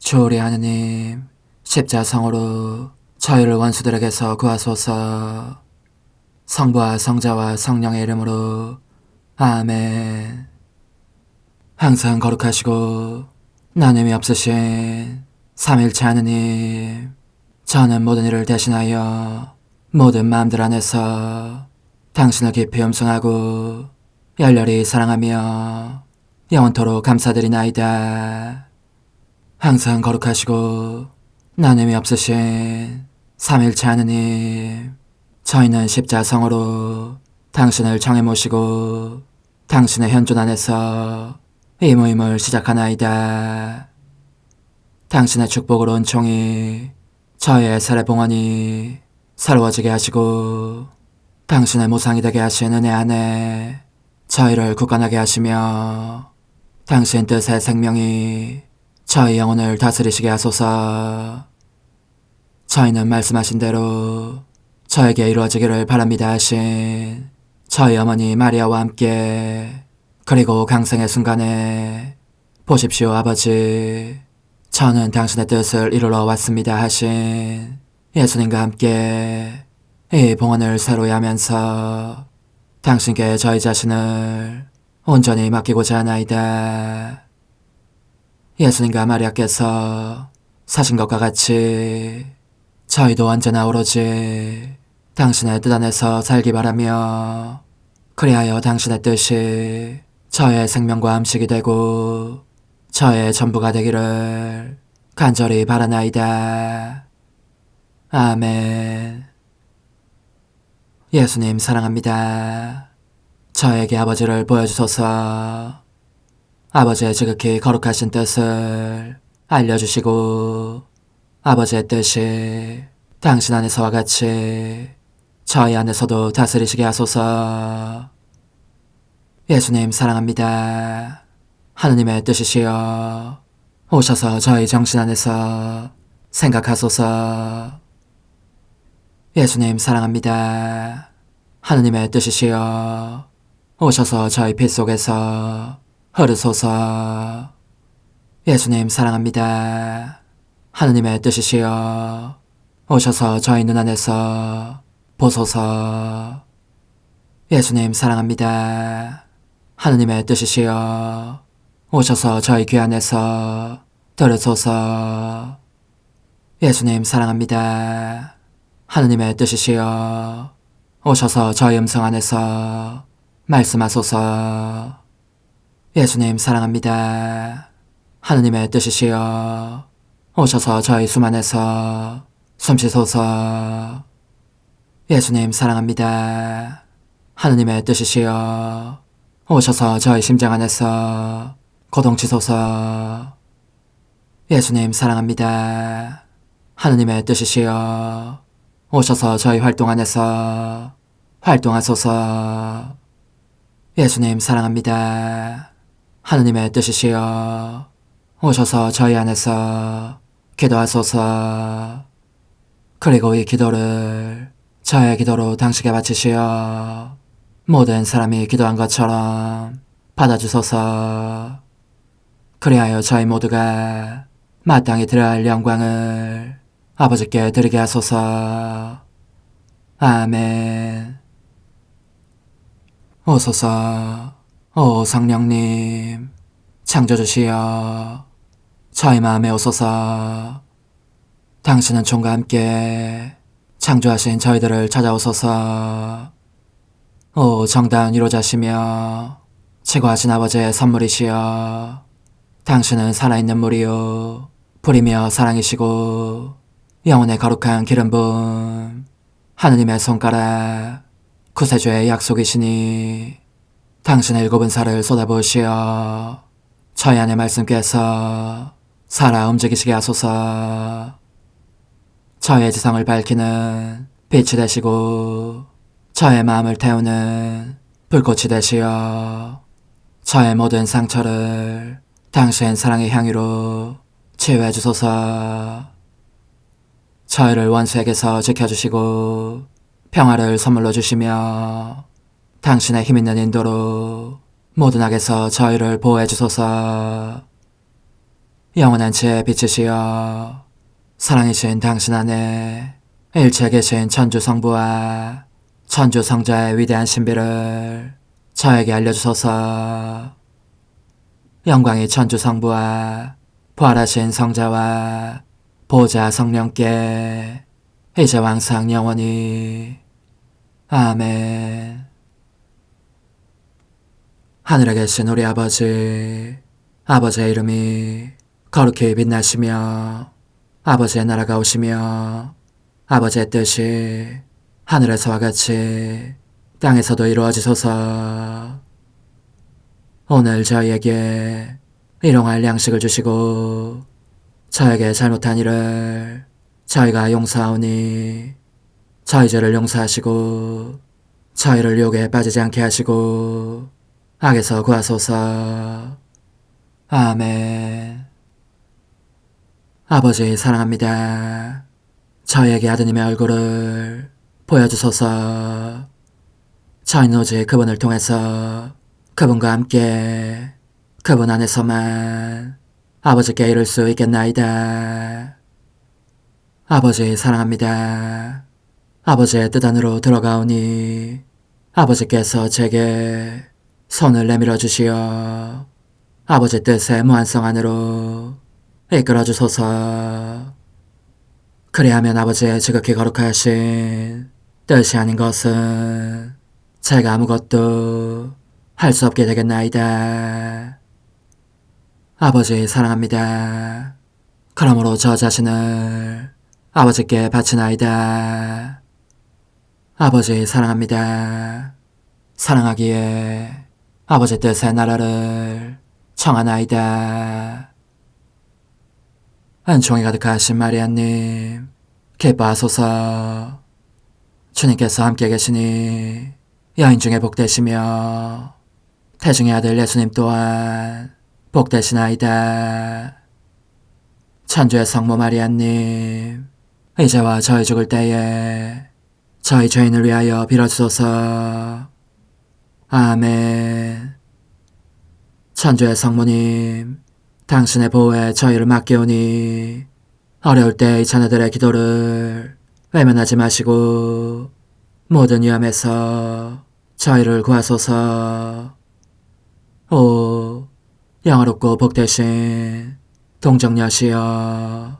주오리 하느님, 십자성으로 저희를 원수들에게서 구하소서. 성부와 성자와 성령의 이름으로 아멘. 항상 거룩하시고 나눔이 없으신 삼일체 하느님, 저는 모든 일을 대신하여 모든 마음들 안에서 당신을 깊이 음성하고 열렬히 사랑하며 영원토록 감사드리나이다. 항상 거룩하시고 나눔이 없으신 삼일체 하느님, 저희는 십자성으로 당신을 정해 모시고 당신의 현존 안에서 이 모임을 시작하나이다. 당신의 축복으로 은총이 저희의 세례봉헌이 새로워지게 하시고 당신의 모상이 되게 하신 은혜 안에 저희를 굳건하게 하시며 당신 뜻의 생명이 저희 영혼을 다스리시게 하소서. 저희는 말씀하신 대로 저에게 이루어지기를 바랍니다 하신 저희 어머니 마리아와 함께, 그리고 강생의 순간에 보십시오 아버지, 저는 당신의 뜻을 이루러 왔습니다 하신 예수님과 함께 이 봉헌을 새로이 하면서 당신께 저희 자신을 온전히 맡기고자 하나이다. 예수님과 마리아께서 사신 것과 같이 저희도 언제나 오로지 당신의 뜻 안에서 살기 바라며, 그리하여 당신의 뜻이 저의 생명과 음식이 되고 저의 전부가 되기를 간절히 바라나이다. 아멘. 예수님 사랑합니다. 저에게 아버지를 보여주소서. 아버지의 지극히 거룩하신 뜻을 알려주시고 아버지의 뜻이 당신 안에서와 같이 저희 안에서도 다스리시게 하소서. 예수님 사랑합니다. 하느님의 뜻이시여 오셔서 저희 정신 안에서 생각하소서. 예수님 사랑합니다. 하느님의 뜻이시여 오셔서 저희 피 속에서 흐르소서. 예수님 사랑합니다. 하느님의 뜻이시여 오셔서 저희 눈 안에서 보소서. 예수님 사랑합니다. 하느님의 뜻이시여 오셔서 저희 귀 안에서 들으소서. 예수님 사랑합니다. 하느님의 뜻이시여 오셔서 저희 음성 안에서 말씀하소서. 예수님 사랑합니다. 하느님의 뜻이시여 오셔서 저희 숨 안에서 숨쉬소서. 예수님 사랑합니다. 하느님의 뜻이시여 오셔서 저희 심장 안에서 고동치소서. 예수님 사랑합니다. 하느님의 뜻이시여 오셔서 저희 활동 안에서 활동하소서. 예수님 사랑합니다. 하느님의 뜻이시여 오셔서 저희 안에서 기도하소서. 그리고 이 기도를 저의 기도로 당신께 바치시어 모든 사람이 기도한 것처럼 받아주소서. 그리하여 저희 모두가 마땅히 드려야 할 영광을 아버지께 드리게 하소서. 아멘. 오소서. 오 성령님 창조주시여 저희 마음에 오소서. 당신은 총과 함께 창조하신 저희들을 찾아오소서. 오 정다운 위로자시며 최고하신 아버지의 선물이시여 당신은 살아있는 물이요 불이며 사랑이시고 영혼의 거룩한 기름 부음 하느님의 손가락 구세주의 약속이시니 당신의 일곱은 살을 쏟아부으시어 저희 안의 말씀께서 살아 움직이시게 하소서. 저의 지성을 밝히는 빛이 되시고 저의 마음을 태우는 불꽃이 되시어 저의 모든 상처를 당신 사랑의 향유로 치유해 주소서. 저희를 원수에게서 지켜주시고 평화를 선물로 주시며 당신의 힘있는 인도로 모든 악에서 저희를 보호해 주소서. 영원한 제 빛이시여 사랑이신 당신 안에 일체 계신 천주 성부와 천주 성자의 위대한 신비를 저에게 알려주소서. 영광이 천주 성부와 부활하신 성자와 보좌 성령께 이제와 항상 영원히 아멘. 하늘에 계신 우리 아버지, 아버지의 이름이 거룩히 빛나시며 아버지의 나라가 오시며 아버지의 뜻이 하늘에서와 같이 땅에서도 이루어지소서. 오늘 저희에게 일용할 양식을 주시고 저에게 잘못한 일을 저희가 용서하오니 저희 죄를 용서하시고 저희를 유혹에 빠지지 않게 하시고 악에서 구하소서. 아멘. 아버지 사랑합니다. 저희에게 아드님의 얼굴을 보여주소서. 저희는 오직 그분을 통해서 그분과 함께 그분 안에서만 아버지께 이룰 수 있겠나이다. 아버지 사랑합니다. 아버지의 뜻 안으로 들어가오니 아버지께서 제게 손을 내밀어 주시어 아버지 뜻의 무한성 안으로 이끌어 주소서. 그리하면 아버지의 지극히 거룩하신 뜻이 아닌 것은 제가 아무것도 할 수 없게 되겠나이다. 아버지 사랑합니다. 그러므로 저 자신을 아버지께 바치나이다. 아버지 사랑합니다. 사랑하기에 아버지 뜻의 나라를 청하나이다. 은총이 가득하신 마리아님, 기뻐하소서. 주님께서 함께 계시니 여인 중에 복되시며 태중의 아들 예수님 또한 복되시나이다. 천주의 성모 마리아님, 이제와 저희 죽을 때에 저희 죄인을 위하여 빌어주소서. 아멘. 천주의 성모님, 당신의 보호에 저희를 맡기오니 어려울 때 이 자녀들의 기도를 외면하지 마시고 모든 위험에서 저희를 구하소서. 오, 영화롭고 복되신 동정녀시여,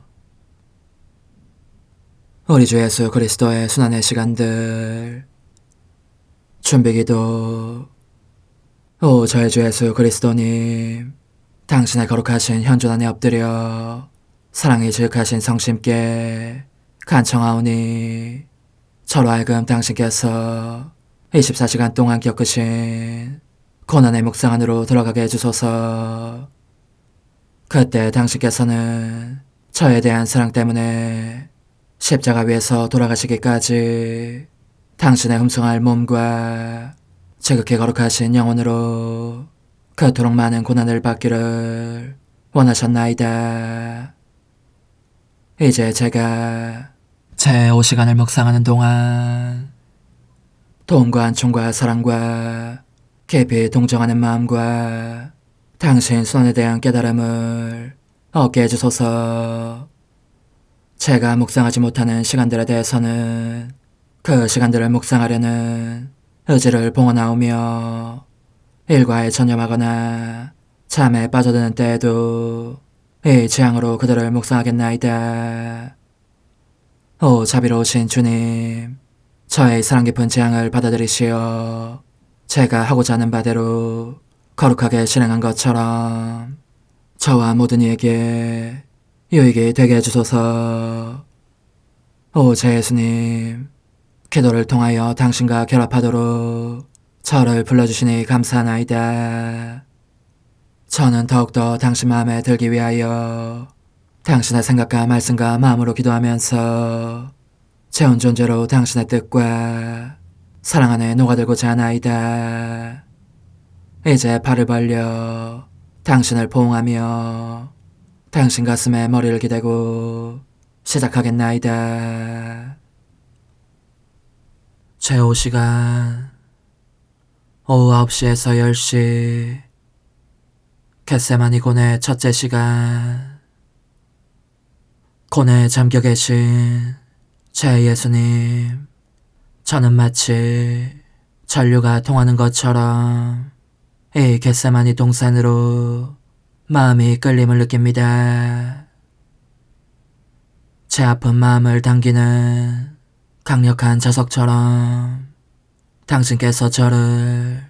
우리 주 예수 그리스도의 순환의 시간들 준비기도. 오 저희 주 예수 그리스도님, 당신의 거룩하신 현존 안에 엎드려 사랑이 지극하신 성심께 간청하오니 저로 하여금 당신께서 24시간 동안 겪으신 고난의 묵상 안으로 들어가게 해주소서. 그때 당신께서는 저에 대한 사랑 때문에 십자가 위에서 돌아가시기까지 당신의 흠숭할 몸과 지극히 거룩하신 영혼으로 그토록 많은 고난을 받기를 원하셨나이다. 이제 제가 제 5시간을 묵상하는 동안 도움과 안총과 사랑과 깊이 동정하는 마음과 당신 손에 대한 깨달음을 얻게 해주소서. 제가 묵상하지 못하는 시간들에 대해서는 그 시간들을 묵상하려는 의지를 봉헌하오며 일과에 전념하거나 잠에 빠져드는 때에도 이 재앙으로 그들을 묵상하겠나이다. 오 자비로우신 주님, 저의 사랑 깊은 재앙을 받아들이시어 제가 하고자 하는 바대로 거룩하게 실행한 것처럼 저와 모든 이에게 유익이 되게 해주소서. 오 제 예수님, 기도를 통하여 당신과 결합하도록 저를 불러주시니 감사하나이다. 저는 더욱더 당신 마음에 들기 위하여 당신의 생각과 말씀과 마음으로 기도하면서 제 온 존재로 당신의 뜻과 사랑 안에 녹아들고자 하나이다. 이제 발을 벌려 당신을 포옹하며 당신 가슴에 머리를 기대고 시작하겠나이다. 제5 시간 오후 9시에서 10시 겟세마니 곤의 첫째 시간. 곤에 잠겨 계신 제 예수님, 저는 마치 전류가 통하는 것처럼 이 겟세마니 동산으로 마음이 끌림을 느낍니다. 제 아픈 마음을 당기는 강력한 자석처럼 당신께서 저를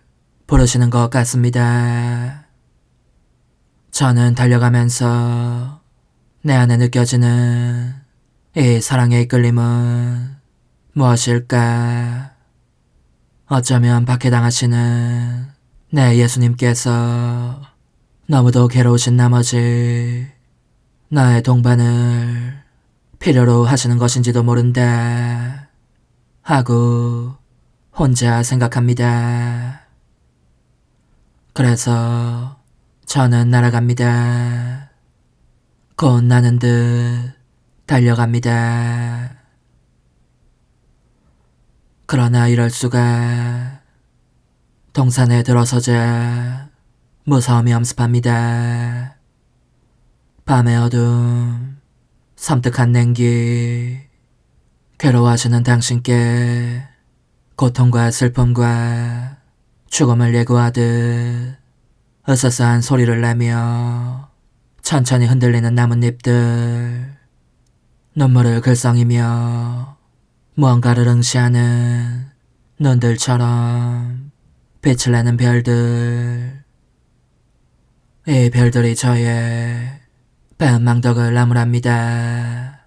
부르시는 것 같습니다. 저는 달려가면서 내 안에 느껴지는 이 사랑의 이끌림은 무엇일까? 어쩌면 박해당하시는 내 예수님께서 너무도 괴로우신 나머지 나의 동반을 필요로 하시는 것인지도 모른다 하고 혼자 생각합니다. 그래서 저는 날아갑니다. 곧 나는 듯 달려갑니다. 그러나 이럴 수가. 동산에 들어서자 무서움이 엄습합니다. 밤의 어둠, 섬뜩한 냉기, 괴로워하시는 당신께 고통과 슬픔과 죽음을 예고하듯 으스스한 소리를 내며 천천히 흔들리는 나뭇잎들, 눈물을 글썽이며 무언가를 응시하는 눈들처럼 빛을 내는 별들, 이 별들이 저의 뺨망덕을 나무랍니다.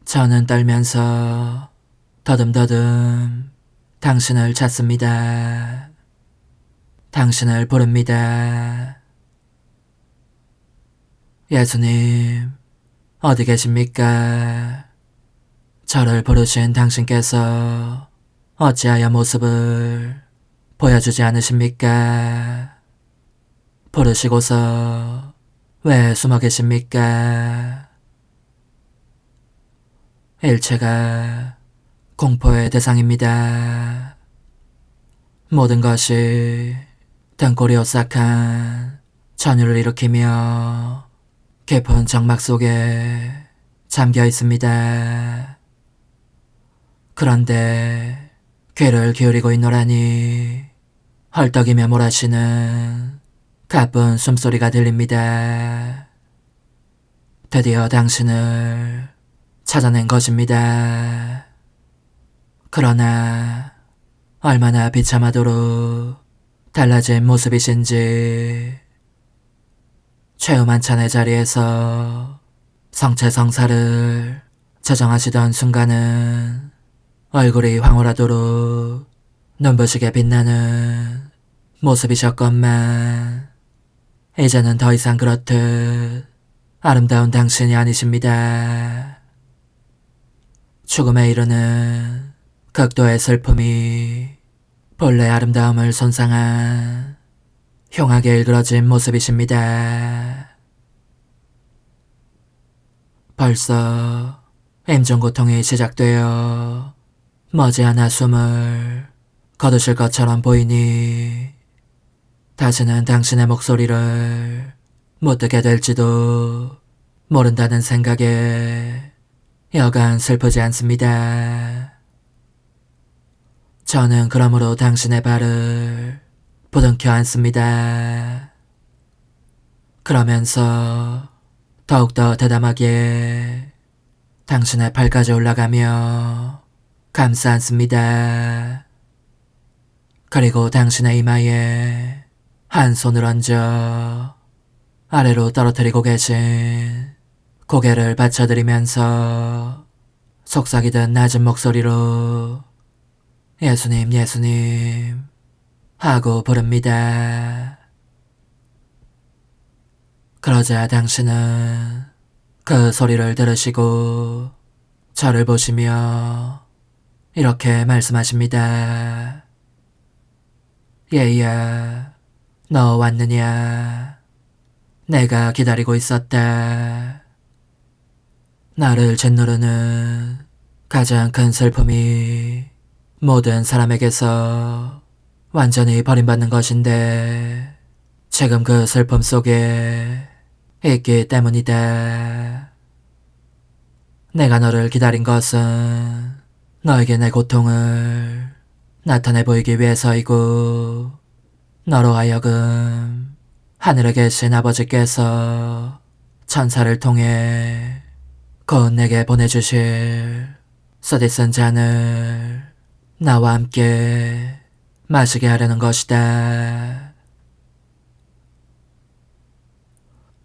저는 떨면서 더듬더듬 당신을 찾습니다. 당신을 부릅니다. 예수님, 어디 계십니까? 저를 부르신 당신께서 어찌하여 모습을 보여주지 않으십니까? 부르시고서 왜 숨어 계십니까? 일체가 공포의 대상입니다. 모든 것이 등골이 오싹한 전율을 일으키며 깊은 정막 속에 잠겨 있습니다. 그런데 귀를 기울이고 있노라니 헐떡이며 몰아쉬는 가쁜 숨소리가 들립니다. 드디어 당신을 찾아낸 것입니다. 그러나 얼마나 비참하도록 달라진 모습이신지. 최후만찬의 자리에서 성체성사를 저정하시던 순간은 얼굴이 황홀하도록 눈부시게 빛나는 모습이셨건만 이제는 더 이상 그렇듯 아름다운 당신이 아니십니다. 죽음에 이르는 극도의 슬픔이 본래 아름다움을 손상한 흉하게 일그러진 모습이십니다. 벌써 임종고통이 시작되어 머지않아 숨을 거두실 것처럼 보이니 다시는 당신의 목소리를 못 듣게 될지도 모른다는 생각에 여간 슬프지 않습니다. 저는 그러므로 당신의 발을 부둥켜 안습니다. 그러면서 더욱더 대담하게 당신의 발까지 올라가며 감싸 안습니다. 그리고 당신의 이마에 한 손을 얹어 아래로 떨어뜨리고 계신 고개를 받쳐드리면서 속삭이듯 낮은 목소리로 예수님, 예수님 하고 부릅니다. 그러자 당신은 그 소리를 들으시고 저를 보시며 이렇게 말씀하십니다. 얘야, 너 왔느냐? 내가 기다리고 있었다. 나를 짓누르는 가장 큰 슬픔이 모든 사람에게서 완전히 버림받는 것인데 지금 그 슬픔 속에 있기 때문이다. 내가 너를 기다린 것은 너에게 내 고통을 나타내 보이기 위해서이고, 너로 하여금 하늘에 계신 아버지께서 천사를 통해 곧 내게 보내주실 쓰디쓴 잔을 나와 함께 마시게 하려는 것이다.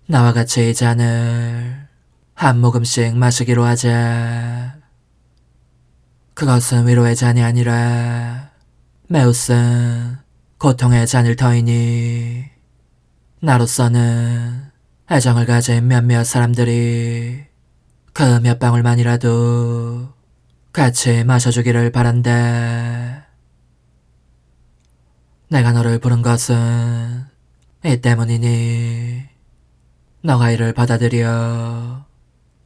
나와 같이 이 잔을 한 모금씩 마시기로 하자. 그것은 위로의 잔이 아니라 매우 쓴 고통의 잔일 터이니, 나로서는 애정을 가진 몇몇 사람들이 그 몇 방울만이라도 같이 마셔주기를 바란다. 내가 너를 부른 것은 이 때문이니, 너가 이를 받아들여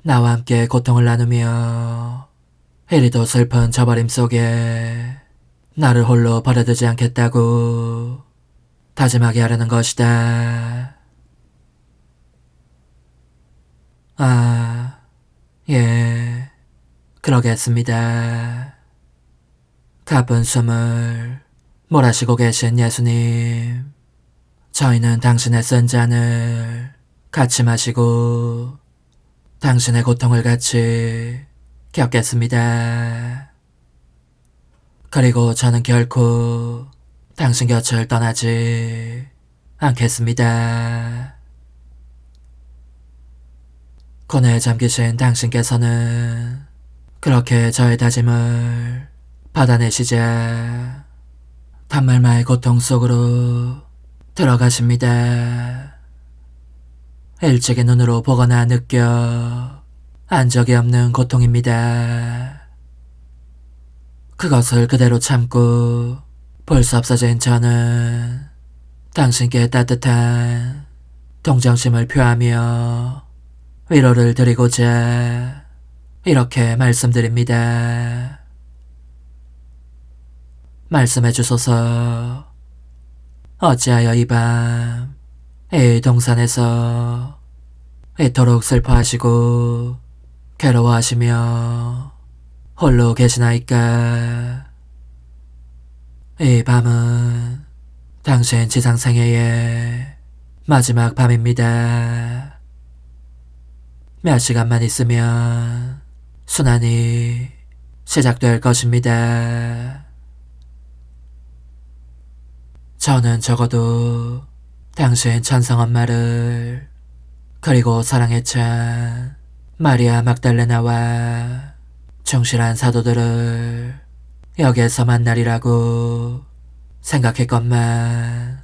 나와 함께 고통을 나누며 이리도 슬픈 저버림 속에 나를 홀로 버려두지 않겠다고 다짐하게 하려는 것이다. 아, 예, 그러겠습니다. 가쁜 숨을 몰아쉬고 계신 예수님, 저희는 당신의 쓴 잔을 같이 마시고 당신의 고통을 같이 겪겠습니다. 그리고 저는 결코 당신 곁을 떠나지 않겠습니다. 고뇌에 잠기신 당신께서는 그렇게 저의 다짐을 받아내시자 단말마의 고통 속으로 들어가십니다. 일찍이 눈으로 보거나 느껴 안 적이 없는 고통입니다. 그것을 그대로 참고 볼 수 없어진 저는 당신께 따뜻한 동정심을 표하며 위로를 드리고자 이렇게 말씀드립니다. 말씀해 주소서. 어찌하여 이 밤 이 동산에서 이토록 슬퍼하시고 괴로워하시며 홀로 계시나이까. 이 밤은 당신 지상생애의 마지막 밤입니다. 몇 시간만 있으면 순환이 시작될 것입니다. 저는 적어도 당신 천성 엄마를, 그리고 사랑에 찬 마리아 막달레나와 충실한 사도들을 여기에서 만나리라고 생각했건만,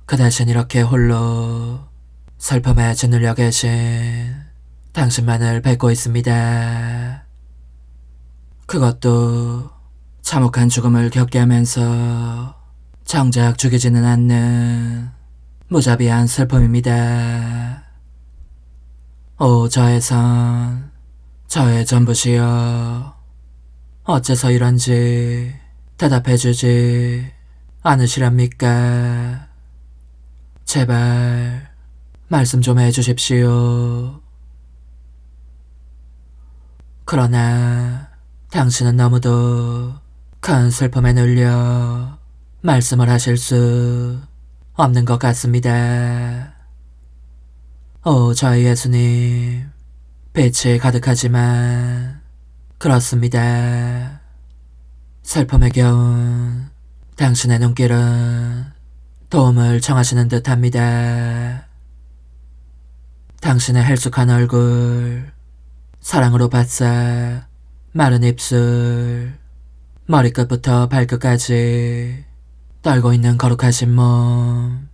그 대신 이렇게 홀로 슬픔에 짓눌려 계신 당신만을 뵙고 있습니다. 그것도 참혹한 죽음을 겪게 하면서 정작 죽이지는 않는 무자비한 슬픔입니다. 오 저의 선, 저의 전부시여, 어째서 이런지 대답해주지 않으시렵니까? 제발 말씀 좀 해주십시오. 그러나 당신은 너무도 큰 슬픔에 눌려 말씀을 하실 수 없는 것 같습니다. 오 저희 예수님, 빛이 가득하지만 그렇습니다. 슬픔에 겨운 당신의 눈길은 도움을 청하시는 듯합니다. 당신의 헬쑥한 얼굴, 사랑으로 바싹 마른 입술, 머리끝부터 발끝까지 떨고 있는 거룩하신 몸,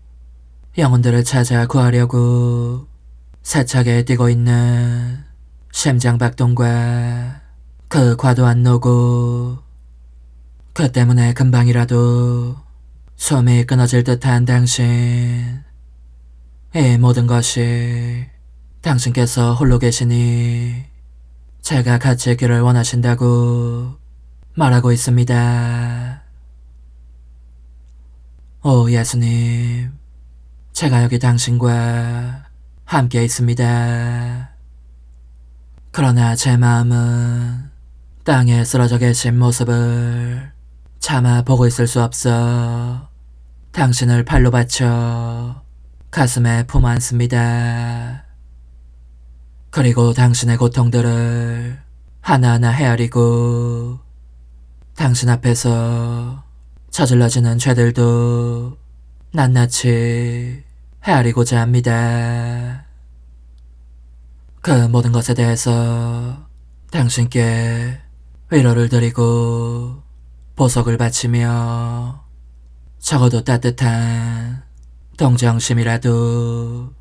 영혼들을 찾아 구하려고 세차게 뛰고 있는 심장박동과 그 과도한 노고, 그 때문에 금방이라도 숨이 끊어질 듯한 당신, 이 모든 것이 당신께서 홀로 계시니 제가 같이 있기를 원하신다고 말하고 있습니다. 오 예수님, 제가 여기 당신과 함께 있습니다. 그러나 제 마음은 땅에 쓰러져 계신 모습을 차마 보고 있을 수 없어 당신을 팔로 받쳐 가슴에 품안습니다. 그리고 당신의 고통들을 하나하나 헤아리고 당신 앞에서 저질러지는 죄들도 낱낱이 헤아리고자 합니다. 그 모든 것에 대해서 당신께 위로를 드리고 보석을 바치며 적어도 따뜻한 동정심이라도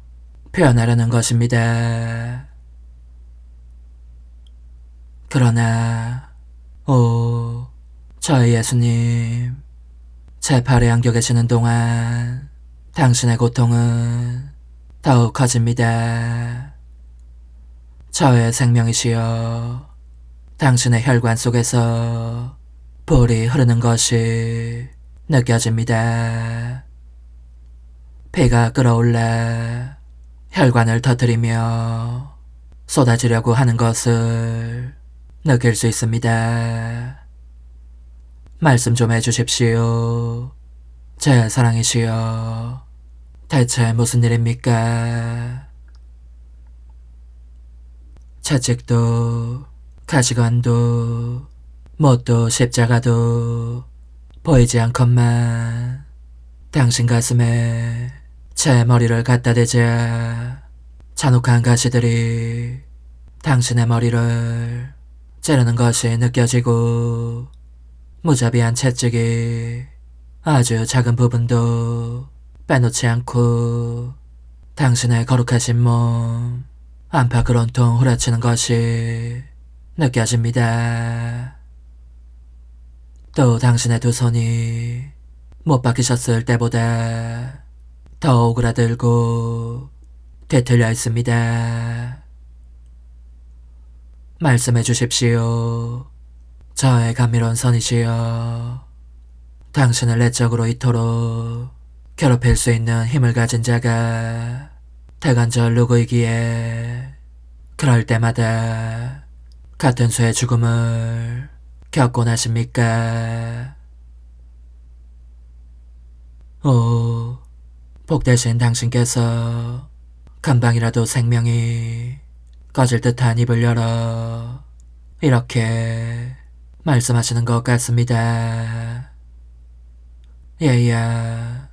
표현하려는 것입니다. 그러나 저의 예수님, 제 팔에 안겨 계시는 동안 당신의 고통은 더욱 커집니다. 저의 생명이시여, 당신의 혈관 속에서 불이 흐르는 것이 느껴집니다. 피가 끓어올라 혈관을 터뜨리며 쏟아지려고 하는 것을 느낄 수 있습니다. 말씀 좀 해주십시오. 제 사랑이시여, 대체 무슨 일입니까? 채찍도 가시관도 못도 십자가도 보이지 않건만 당신 가슴에 제 머리를 갖다 대자 잔혹한 가시들이 당신의 머리를 찌르는 것이 느껴지고 무자비한 채찍이 아주 작은 부분도 빼놓지 않고 당신의 거룩하신 몸 안팎을 온통 후려치는 것이 느껴집니다. 또 당신의 두 손이 못 박히셨을 때보다 더 오그라들고 뒤틀려 있습니다. 말씀해 주십시오. 저의 감미로운 선이시여, 당신을 내적으로 이토록 괴롭힐 수 있는 힘을 가진 자가 대관절 누구이기에 그럴 때마다 같은 수의 죽음을 겪곤 하십니까? 복되신 당신께서 금방이라도 생명이 꺼질 듯한 입을 열어 이렇게 말씀하시는 것 같습니다. 얘야,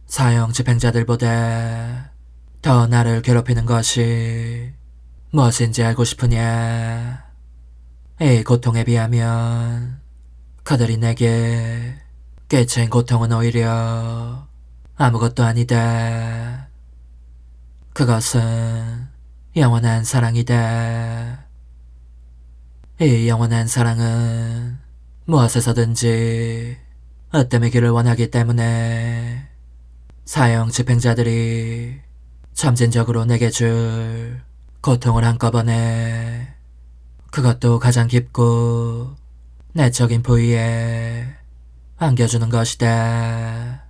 사형 집행자들보다 더 나를 괴롭히는 것이 무엇인지 알고 싶으냐? 이 고통에 비하면 그들이 내게 끼친 고통은 오히려 아무것도 아니다. 그것은 영원한 사랑이다. 이 영원한 사랑은 무엇에서든지 으뜸이기를 원하기 때문에 사형 집행자들이 점진적으로 내게 줄 고통을 한꺼번에, 그것도 가장 깊고 내적인 부위에 안겨주는 것이다.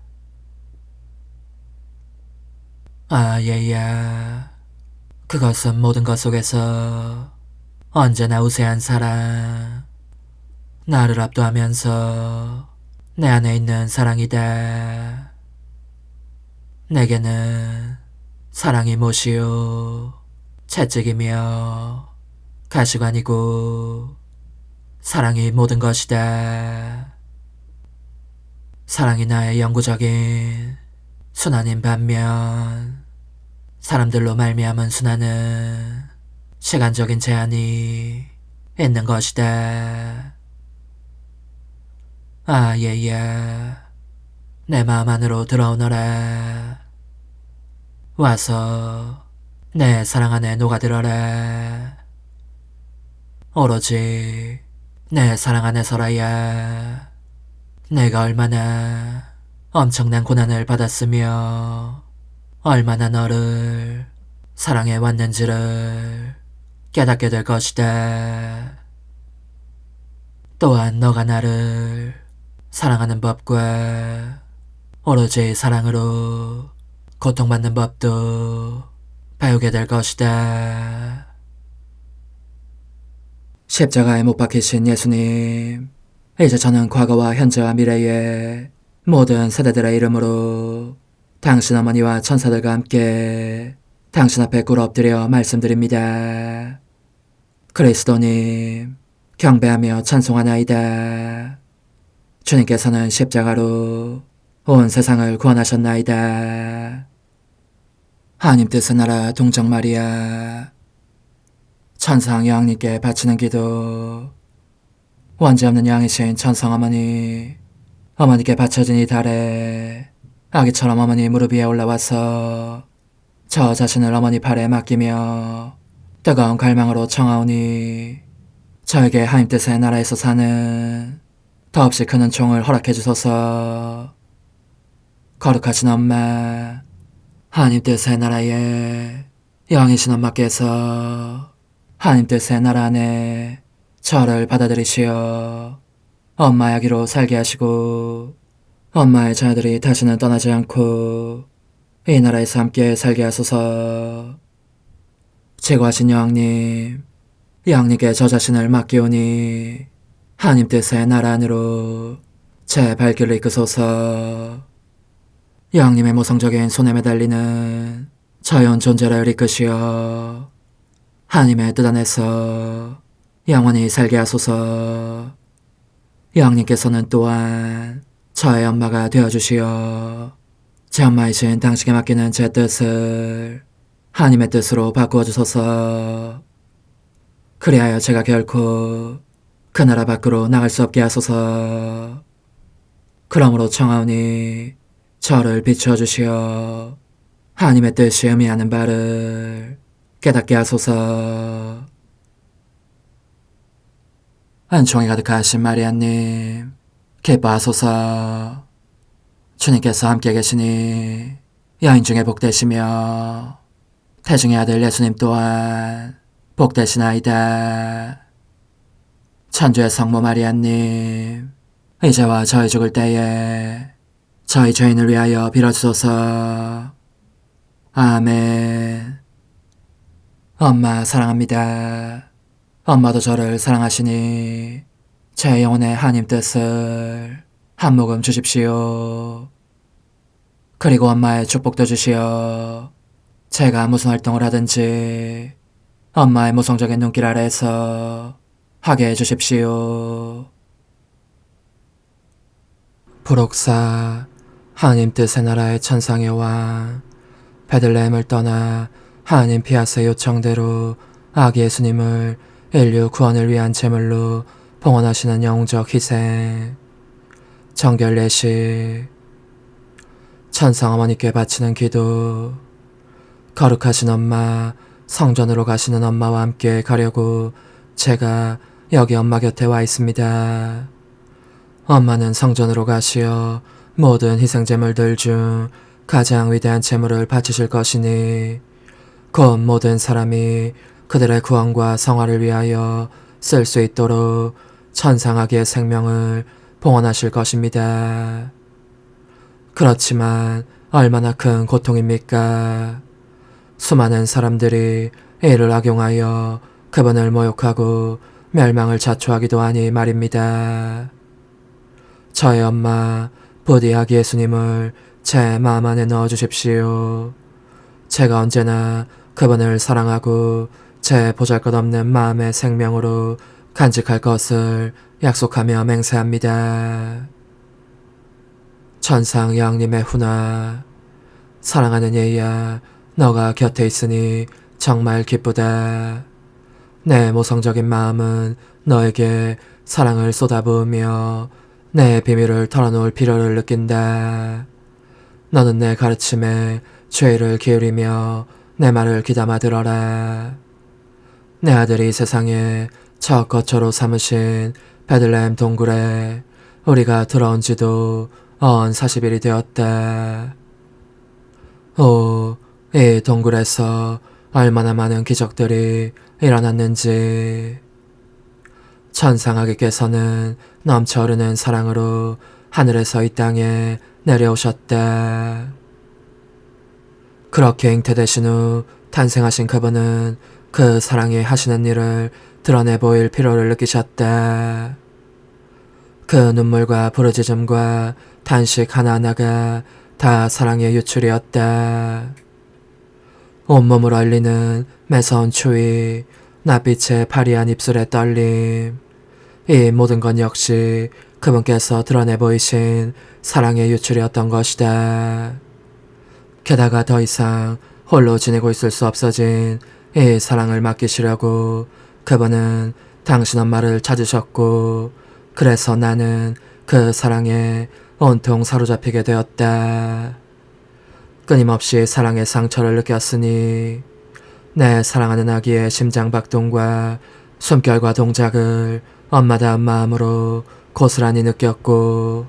얘야, 그것은 모든 것 속에서 언제나 우세한 사랑, 나를 압도하면서 내 안에 있는 사랑이다. 내게는 사랑이 못이요 채찍이며 가시관이고 사랑이 모든 것이다. 사랑이 나의 영구적인 순환인 반면 사람들로 말미암은 순환은 시간적인 제한이 있는 것이다. 얘야, 내 마음 안으로 들어오너라. 와서 내 사랑 안에 녹아들어라. 오로지 내 사랑 안에서라야 내가 얼마나 엄청난 고난을 받았으며 얼마나 너를 사랑해 왔는지를 깨닫게 될 것이다. 또한 너가 나를 사랑하는 법과 오로지 사랑으로 고통받는 법도 배우게 될 것이다. 십자가에 못 박히신 예수님, 이제 저는 과거와 현재와 미래의 모든 세대들의 이름으로 당신 어머니와 천사들과 함께 당신 앞에 꿇어 엎드려 말씀드립니다. 그리스도님, 경배하며 찬송하나이다. 주님께서는 십자가로 온 세상을 구원하셨나이다. 하나님 뜻의 나라 동정 마리아, 천상 여왕님께 바치는 기도. 원죄 없는 양이신 천상 어머니, 어머니께 바쳐진 이 달에 아기처럼 어머니 무릎 위에 올라와서 저 자신을 어머니 팔에 맡기며 뜨거운 갈망으로 청하오니 저에게 하나님 뜻의 나라에서 사는 더없이 큰 은총을 허락해 주소서. 거룩하신 엄마, 하나님 뜻의 나라에 영이신 엄마께서 하나님 뜻의 나라 안에 저를 받아들이시어 엄마의 아기로 살게 하시고 엄마의 자녀들이 다시는 떠나지 않고 이 나라에서 함께 살게 하소서. 제거하신 여왕님, 여왕님께 저 자신을 맡기오니 하나님 뜻의 나라 안으로 제 발길을 이끄소서. 여왕님의 모성적인 손에 매달리는 자연 존재를 이끄시어 하나님의 뜻 안에서 영원히 살게 하소서. 여왕님께서는 또한 저의 엄마가 되어주시어 제 엄마이신 당신께 맡기는 제 뜻을 하나님의 뜻으로 바꾸어 주소서. 그리하여 제가 결코 그 나라 밖으로 나갈 수 없게 하소서. 그러므로 청하오니 저를 비추어 주시어 하나님의 뜻이 의미하는 바를 깨닫게 하소서. 은총이 가득하신 마리아님, 기뻐하소서. 주님께서 함께 계시니 여인 중에 복되시며 태중의 아들 예수님 또한 복되시나이다. 천주의 성모 마리아님, 이제와 저희 죽을 때에 저희 죄인을 위하여 빌어주소서. 아멘. 엄마 사랑합니다. 엄마도 저를 사랑하시니 제 영혼의 하나님 뜻을 한 모금 주십시오. 그리고 엄마의 축복도 주시어 제가 무슨 활동을 하든지 엄마의 모성적인 눈길 아래에서 하게 해주십시오. 부록사 하나님 뜻의 나라의 천상의 왕, 베들레헴을 떠나 하나님 피하스의 요청대로 아기 예수님을 인류 구원을 위한 제물로 봉헌하시는 영웅적 희생, 정결 예식, 천상 어머니께 바치는 기도. 거룩하신 엄마, 성전으로 가시는 엄마와 함께 가려고 제가 여기 엄마 곁에 와 있습니다. 엄마는 성전으로 가시어 모든 희생제물들 중 가장 위대한 제물을 바치실 것이니 곧 모든 사람이 그들의 구원과 성화를 위하여 쓸 수 있도록 천상아기의 생명을 봉헌하실 것입니다. 그렇지만 얼마나 큰 고통입니까? 수많은 사람들이 이를 악용하여 그분을 모욕하고 멸망을 자초하기도 하니 말입니다. 저의 엄마 부디 아기 예수님을 제 마음 안에 넣어주십시오. 제가 언제나 그분을 사랑하고 제 보잘것없는 마음의 생명으로 간직할 것을 약속하며 맹세합니다. 천상 여왕님의 훈아, 사랑하는 예야, 너가 곁에 있으니 정말 기쁘다. 내 모성적인 마음은 너에게 사랑을 쏟아부으며 내 비밀을 털어놓을 필요를 느낀다. 너는 내 가르침에 죄를 기울이며 내 말을 귀담아 들어라. 내 아들이 세상에 첫 거처로 삼으신 베들레헴 동굴에 우리가 들어온 지도 언 40일이 되었다. 오, 이 동굴에서 얼마나 많은 기적들이 일어났는지. 천상아기께서는 넘쳐 흐르는 사랑으로 하늘에서 이 땅에 내려오셨다. 그렇게 잉태되신 후 탄생하신 그분은 그 사랑이 하시는 일을 드러내 보일 필요를 느끼셨다. 그 눈물과 부르짖음과 탄식 하나하나가 다 사랑의 유출이었다. 온몸을 얼리는 매서운 추위, 낯빛의 파리한 입술의 떨림, 이 모든 건 역시 그분께서 드러내 보이신 사랑의 유출이었던 것이다. 게다가 더 이상 홀로 지내고 있을 수 없어진 이 사랑을 맡기시려고 그분은 당신 엄마를 찾으셨고, 그래서 나는 그 사랑에 온통 사로잡히게 되었다. 끊임없이 사랑의 상처를 느꼈으니 내 사랑하는 아기의 심장박동과 숨결과 동작을 엄마다운 마음으로 고스란히 느꼈고,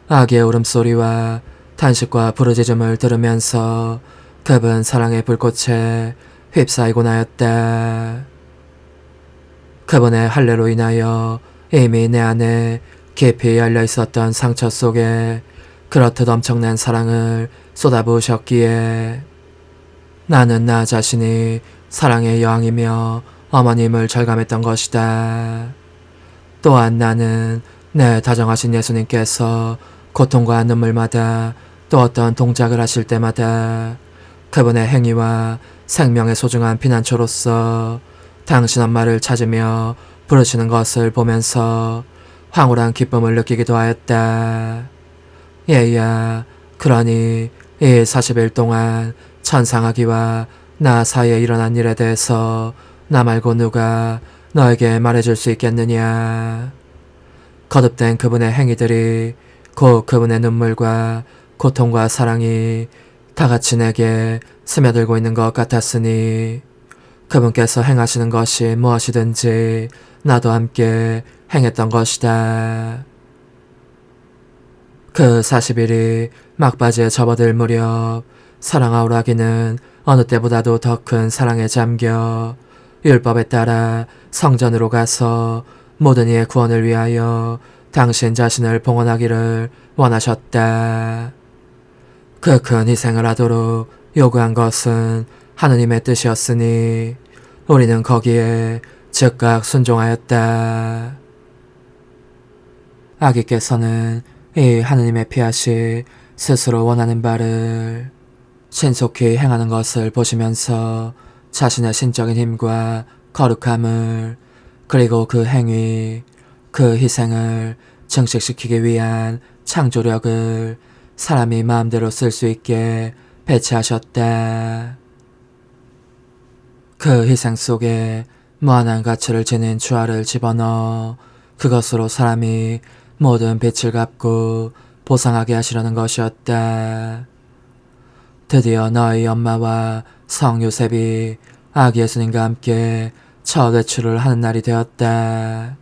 아기의 울음소리와 탄식과 부르짖음을 들으면서 그분 사랑의 불꽃에 휩싸이고 나였다. 그분의 할례로 인하여 이미 내 안에 깊이 열려 있었던 상처 속에 그렇듯 엄청난 사랑을 쏟아부으셨기에 나는 나 자신이 사랑의 여왕이며 어머님을 절감했던 것이다. 또한 나는 내 다정하신 예수님께서 고통과 눈물마다 또 어떤 동작을 하실 때마다 그분의 행위와 생명의 소중한 피난처로서 당신 엄마를 찾으며 부르시는 것을 보면서 황홀한 기쁨을 느끼기도 하였다. 얘야, 그러니 이 40일 동안 천상아기와 나 사이에 일어난 일에 대해서 나 말고 누가 너에게 말해줄 수 있겠느냐. 거듭된 그분의 행위들이 곧 그분의 눈물과 고통과 사랑이 다같이 내게 스며들고 있는 것 같았으니 그분께서 행하시는 것이 무엇이든지 나도 함께 행했던 것이다. 그 40일이 막바지에 접어들 무렵 사랑아울 아기는 어느 때보다도 더 큰 사랑에 잠겨 율법에 따라 성전으로 가서 모든 이의 구원을 위하여 당신 자신을 봉헌하기를 원하셨다. 그 큰 희생을 하도록 요구한 것은 하느님의 뜻이었으니 우리는 거기에 즉각 순종하였다. 아기께서는 이 하느님의 피앗이 스스로 원하는 바를 신속히 행하는 것을 보시면서 자신의 신적인 힘과 거룩함을, 그리고 그 행위, 그 희생을 증식시키기 위한 창조력을 사람이 마음대로 쓸 수 있게 배치하셨다. 그 희생 속에 무한한 가치를 지닌 주화를 집어넣어 그것으로 사람이 모든 빚을 갚고 보상하게 하시려는 것이었다. 드디어 너희 엄마와 성 요셉이 아기 예수님과 함께 첫 외출을 하는 날이 되었다.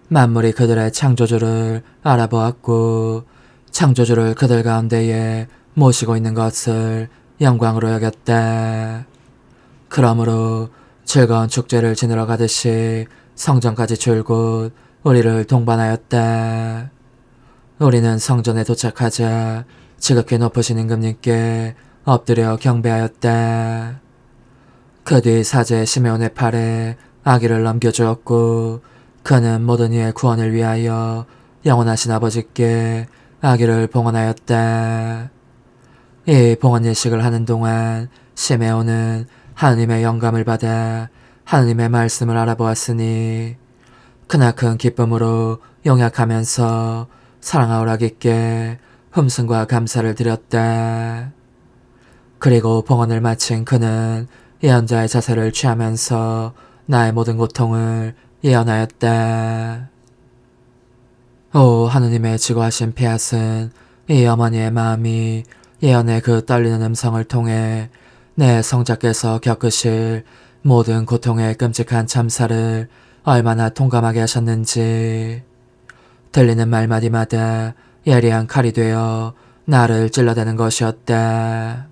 만물이 그들의 창조주를 알아보았고 창조주를 그들 가운데에 모시고 있는 것을 영광으로 여겼다. 그러므로 즐거운 축제를 지내러 가듯이 성전까지 줄곧 우리를 동반하였다. 우리는 성전에 도착하자 지극히 높으신 임금님께 엎드려 경배하였다. 그 뒤 사제 시메온의 팔에 아기를 넘겨주었고 그는 모든 이의 구원을 위하여 영원하신 아버지께 아기를 봉헌하였다. 이 봉헌 예식을 하는 동안 시메온은 하느님의 영감을 받아 하느님의 말씀을 알아보았으니 크나큰 기쁨으로 용약하면서 사랑하오라 아기께 hum승과 감사를 드렸다. 그리고 봉헌을 마친 그는 예언자의 자세를 취하면서 나의 모든 고통을 예언하였다. 오 하느님의 지고하신 피앗은 이 어머니의 마음이 예언의 그 떨리는 음성을 통해 내 성자께서 겪으실 모든 고통의 끔찍한 참사를 얼마나 통감하게 하셨는지, 들리는 말마디마다 예리한 칼이 되어 나를 찔러대는 것이었다.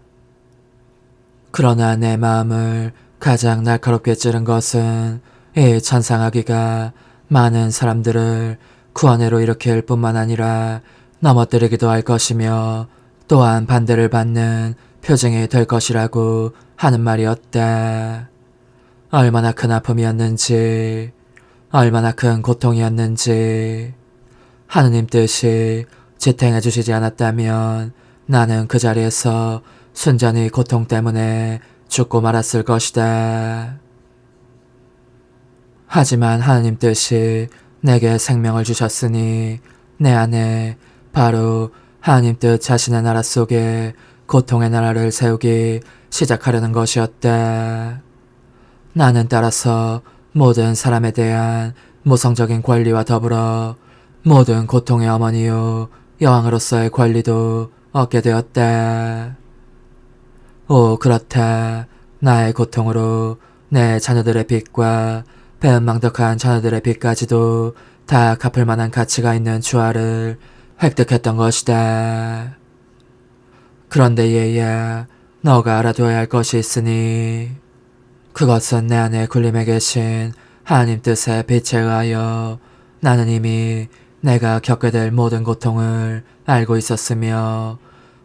그러나 내 마음을 가장 날카롭게 찌른 것은 이 천상아기가 많은 사람들을 구원으로 일으킬 뿐만 아니라 넘어뜨리기도 할 것이며 또한 반대를 받는 표징이 될 것이라고 하는 말이었다. 얼마나 큰 아픔이었는지, 얼마나 큰 고통이었는지. 하느님 뜻이 지탱해 주시지 않았다면 나는 그 자리에서 순전히 고통 때문에 죽고 말았을 것이다. 하지만 하느님 뜻이 내게 생명을 주셨으니 내 안에 바로 하느님 뜻 자신의 나라 속에 고통의 나라를 세우기 시작하려는 것이었다. 나는 따라서 모든 사람에 대한 모성적인 권리와 더불어 모든 고통의 어머니요 여왕으로서의 권리도 얻게 되었다. 오, 그렇다. 나의 고통으로 내 자녀들의 빚과 배은망덕한 자녀들의 빚까지도 다 갚을 만한 가치가 있는 주화를 획득했던 것이다. 그런데 얘야, 너가 알아둬야 할 것이 있으니 그것은 내 안에 군림해 계신 하나님 뜻의 빛에 의하여 나는 이미 내가 겪게 될 모든 고통을 알고 있었으며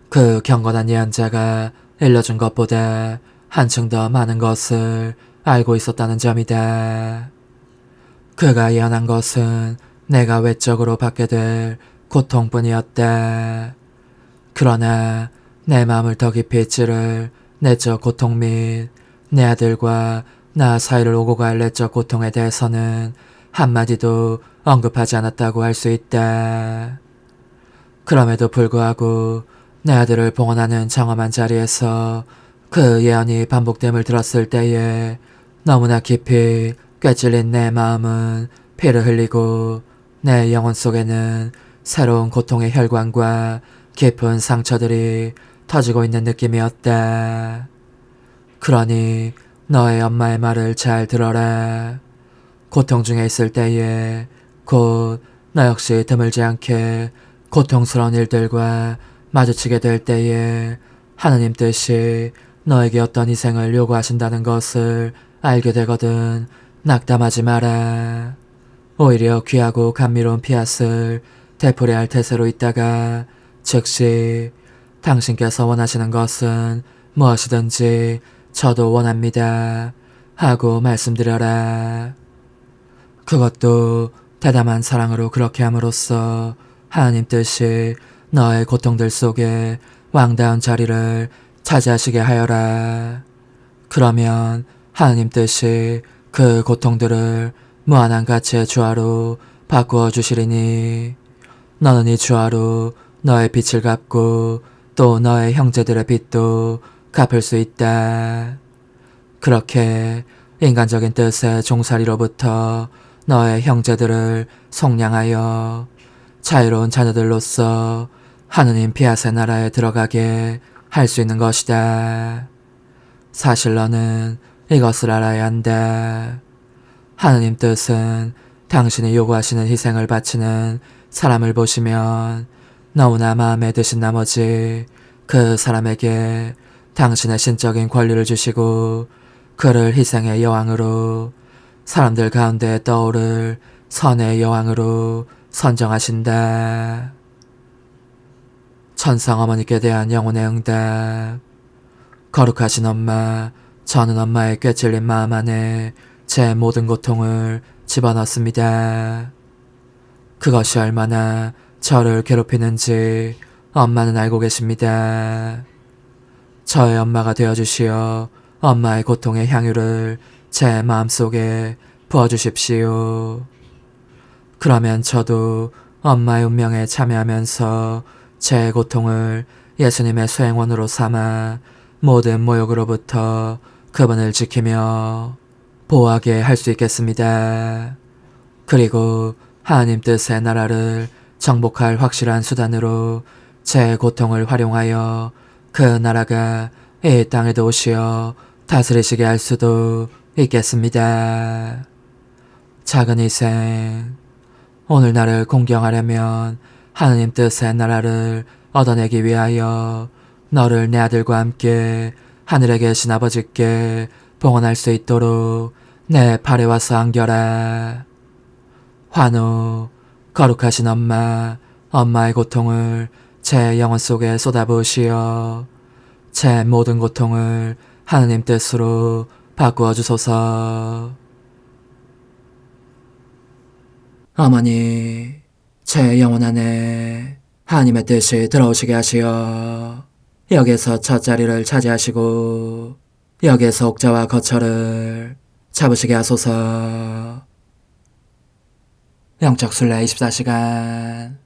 그 경건한 예언자가 일러준 것보다 한층 더 많은 것을 알고 있었다는 점이다. 그가 예언한 것은 내가 외적으로 받게 될 고통뿐이었다. 그러나 내 마음을 더 깊이 찌를 내적 고통 및 내 아들과 나 사이를 오고 갈 내적 고통에 대해서는 한마디도 언급하지 않았다고 할 수 있다. 그럼에도 불구하고 내 아들을 봉헌하는 장엄한 자리에서 그 예언이 반복됨을 들었을 때에 너무나 깊이 꿰찔린 내 마음은 피를 흘리고 내 영혼 속에는 새로운 고통의 혈관과 깊은 상처들이 터지고 있는 느낌이었다. 그러니 너의 엄마의 말을 잘 들어라. 고통 중에 있을 때에 곧 너 역시 드물지 않게 고통스러운 일들과 마주치게 될 때에 하느님 뜻이 너에게 어떤 희생을 요구하신다는 것을 알게 되거든 낙담하지 마라. 오히려 귀하고 감미로운 피앗을 되풀이할 태세로 있다가 즉시 당신께서 원하시는 것은 무엇이든지 저도 원합니다 하고 말씀드려라. 그것도 대담한 사랑으로 그렇게 함으로써 하나님 뜻이 너의 고통들 속에 왕다운 자리를 차지하시게 하여라. 그러면 하나님 뜻이 그 고통들을 무한한 가치의 주화로 바꾸어 주시리니 너는 이 주화로 너의 빚을 갚고 또 너의 형제들의 빚도 갚을 수 있다. 그렇게 인간적인 뜻의 종살이로부터 너의 형제들을 속량하여 자유로운 자녀들로서 하느님 피앗의 나라에 들어가게 할 수 있는 것이다. 사실 너는 이것을 알아야 한다. 하느님 뜻은 당신이 요구하시는 희생을 바치는 사람을 보시면 너무나 마음에 드신 나머지 그 사람에게 당신의 신적인 권리를 주시고 그를 희생의 여왕으로 사람들 가운데 떠오를 선의 여왕으로 선정하신다. 천상 어머니께 대한 영혼의 응답. 거룩하신 엄마, 저는 엄마의 꿰찔린 마음 안에 제 모든 고통을 집어넣습니다. 그것이 얼마나 저를 괴롭히는지 엄마는 알고 계십니다. 저의 엄마가 되어주시어 엄마의 고통의 향유를 제 마음속에 부어주십시오. 그러면 저도 엄마의 운명에 참여하면서 제 고통을 예수님의 수행원으로 삼아 모든 모욕으로부터 그분을 지키며 보호하게 할 수 있겠습니다. 그리고 하나님 뜻의 나라를 정복할 확실한 수단으로 제 고통을 활용하여 그 나라가 이 땅에도 오시어 다스리시게 할 수도 있겠습니다. 작은 희생. 오늘 나를 공경하려면 하느님 뜻의 나라를 얻어내기 위하여 너를 내 아들과 함께 하늘에 계신 아버지께 봉헌할 수 있도록 내 발에 와서 안겨라. 환우, 거룩하신 엄마, 엄마의 고통을 제 영혼 속에 쏟아부으시어 제 모든 고통을 하느님 뜻으로 바꾸어 주소서. 어머니, 제 영혼 안에 하나님의 뜻이 들어오시게 하시어 여기에서 첫 자리를 차지하시고 여기에서 옥자와 거처를 잡으시게 하소서. 영적 순례 24시간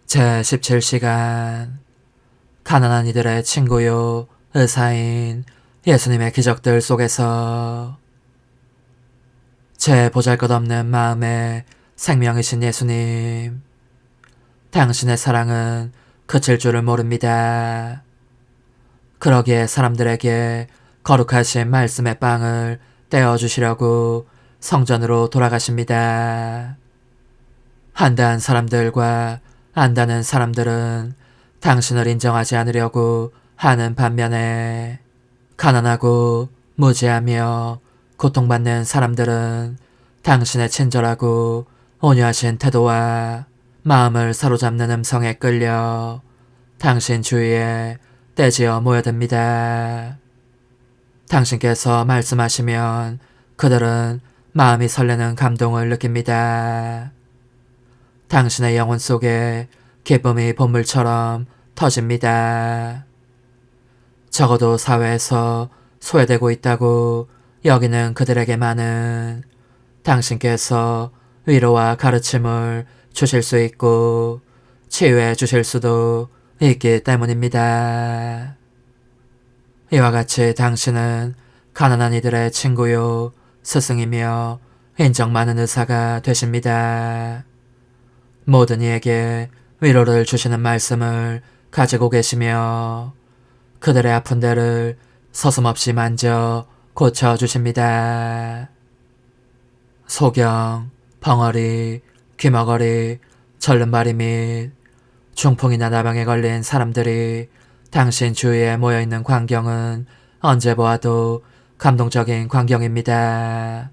제17시간 가난한 이들의 친구요 의사인 예수님의 기적들 속에서 제 보잘것없는 마음에 생명이신 예수님, 당신의 사랑은 그칠 줄을 모릅니다. 그러기에 사람들에게 거룩하신 말씀의 빵을 떼어주시려고 성전으로 돌아가십니다. 한다는 사람들과 안다는 사람들은 당신을 인정하지 않으려고 하는 반면에 가난하고 무지하며 고통받는 사람들은 당신의 친절하고 온유하신 태도와 마음을 사로잡는 음성에 끌려 당신 주위에 떼지어 모여듭니다. 당신께서 말씀하시면 그들은 마음이 설레는 감동을 느낍니다. 당신의 영혼 속에 기쁨이 봇물처럼 터집니다. 적어도 사회에서 소외되고 있다고 여기는 그들에게만은 당신께서 위로와 가르침을 주실 수 있고 치유해 주실 수도 있기 때문입니다. 이와 같이 당신은 가난한 이들의 친구요 스승이며 인정 많은 의사가 되십니다. 모든 이에게 위로를 주시는 말씀을 가지고 계시며 그들의 아픈 데를 서슴없이 만져 고쳐주십니다. 소경, 벙어리, 귀머거리, 절름발이 및 중풍이나 나병에 걸린 사람들이 당신 주위에 모여있는 광경은 언제 보아도 감동적인 광경입니다.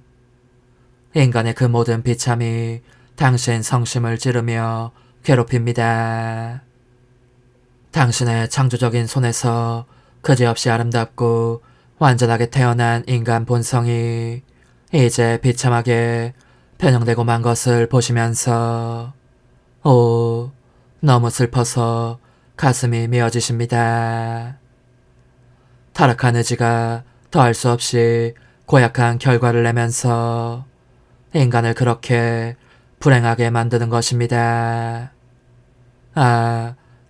인간의 그 모든 비참이 당신 성심을 찌르며 괴롭힙니다. 당신의 창조적인 손에서 그지없이 아름답고 완전하게 태어난 인간 본성이 이제 비참하게 변형되고 만 것을 보시면서 너무 슬퍼서 가슴이 메어지십니다. 타락한 의지가 더할 수 없이 고약한 결과를 내면서 인간을 그렇게 불행하게 만드는 것입니다.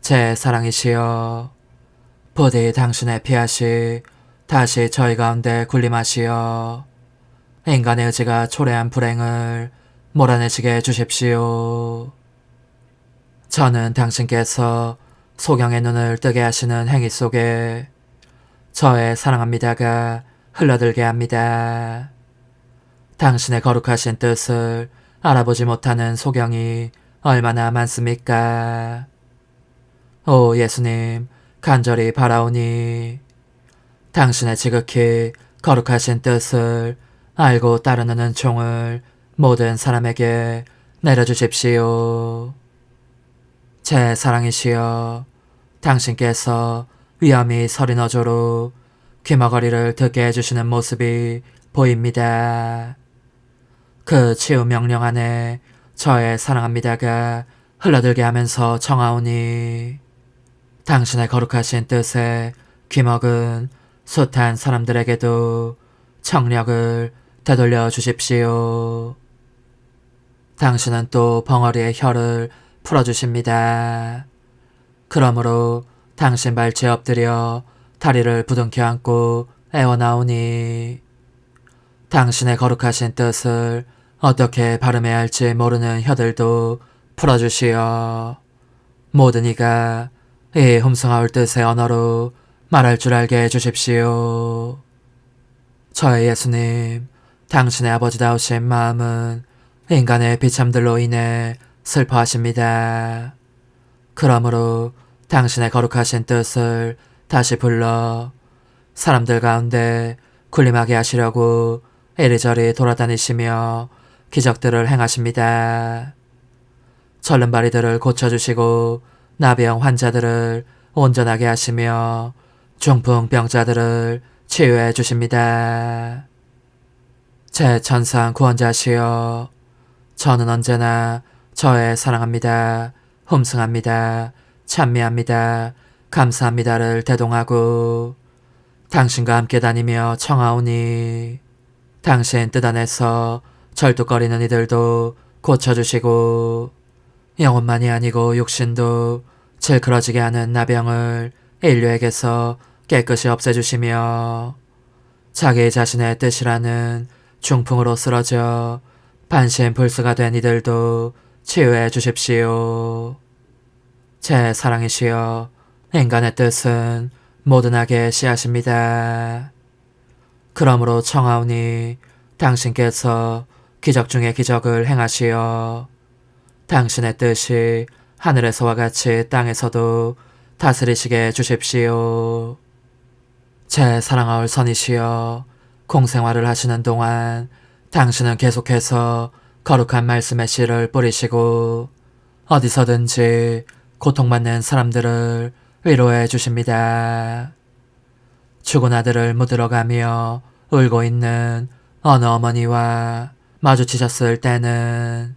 제 사랑이시여, 부디 당신의 피앗이 다시 저희 가운데 군림하시어 인간의 의지가 초래한 불행을 몰아내시게 해주십시오. 저는 당신께서 소경의 눈을 뜨게 하시는 행위 속에 저의 사랑합니다가 흘러들게 합니다. 당신의 거룩하신 뜻을 알아보지 못하는 소경이 얼마나 많습니까? 오 예수님, 간절히 바라오니 당신의 지극히 거룩하신 뜻을 알고 따르는 은총을 모든 사람에게 내려주십시오. 제 사랑이시여, 당신께서 위엄이 서린 어조로 귀머거리를 듣게 해주시는 모습이 보입니다. 그 치유 명령 안에 저의 사랑합니다가 흘러들게 하면서 청하오니 당신의 거룩하신 뜻에 귀먹은 숱한 사람들에게도 청력을 되돌려 주십시오. 당신은 또 벙어리의 혀를 풀어주십니다. 그러므로 당신 발치에 엎드려 다리를 부둥켜 안고 애원하오니 당신의 거룩하신 뜻을 어떻게 발음해야 할지 모르는 혀들도 풀어주시어 모든 이가 이 훔성아울 뜻의 언어로 말할 줄 알게 해주십시오. 저의 예수님, 당신의 아버지다우신 마음은 인간의 비참들로 인해 슬퍼하십니다. 그러므로 당신의 거룩하신 뜻을 다시 불러 사람들 가운데 군림하게 하시려고 이리저리 돌아다니시며 기적들을 행하십니다. 절름발이들을 고쳐주시고 나병 환자들을 온전하게 하시며 중풍병자들을 치유해 주십니다. 제 천상 구원자시여, 저는 언제나 저의 사랑합니다, 훔승합니다, 찬미합니다, 감사합니다를 대동하고 당신과 함께 다니며 청하오니 당신 뜻 안에서 절뚝거리는 이들도 고쳐주시고 영혼만이 아니고 육신도 질그러지게 하는 나병을 인류에게서 깨끗이 없애주시며 자기 자신의 뜻이라는 중풍으로 쓰러져 반신불수가 된 이들도 치유해 주십시오. 제 사랑이시여, 인간의 뜻은 모든 악의 씨앗입니다. 그러므로 청하오니 당신께서 기적 중에 기적을 행하시어 당신의 뜻이 하늘에서와 같이 땅에서도 다스리시게 해주십시오. 제 사랑하올 선이시여, 공생활을 하시는 동안 당신은 계속해서 거룩한 말씀의 씨를 뿌리시고 어디서든지 고통받는 사람들을 위로해 주십니다. 죽은 아들을 묻으러가며 울고 있는 어느 어머니와 마주치셨을 때는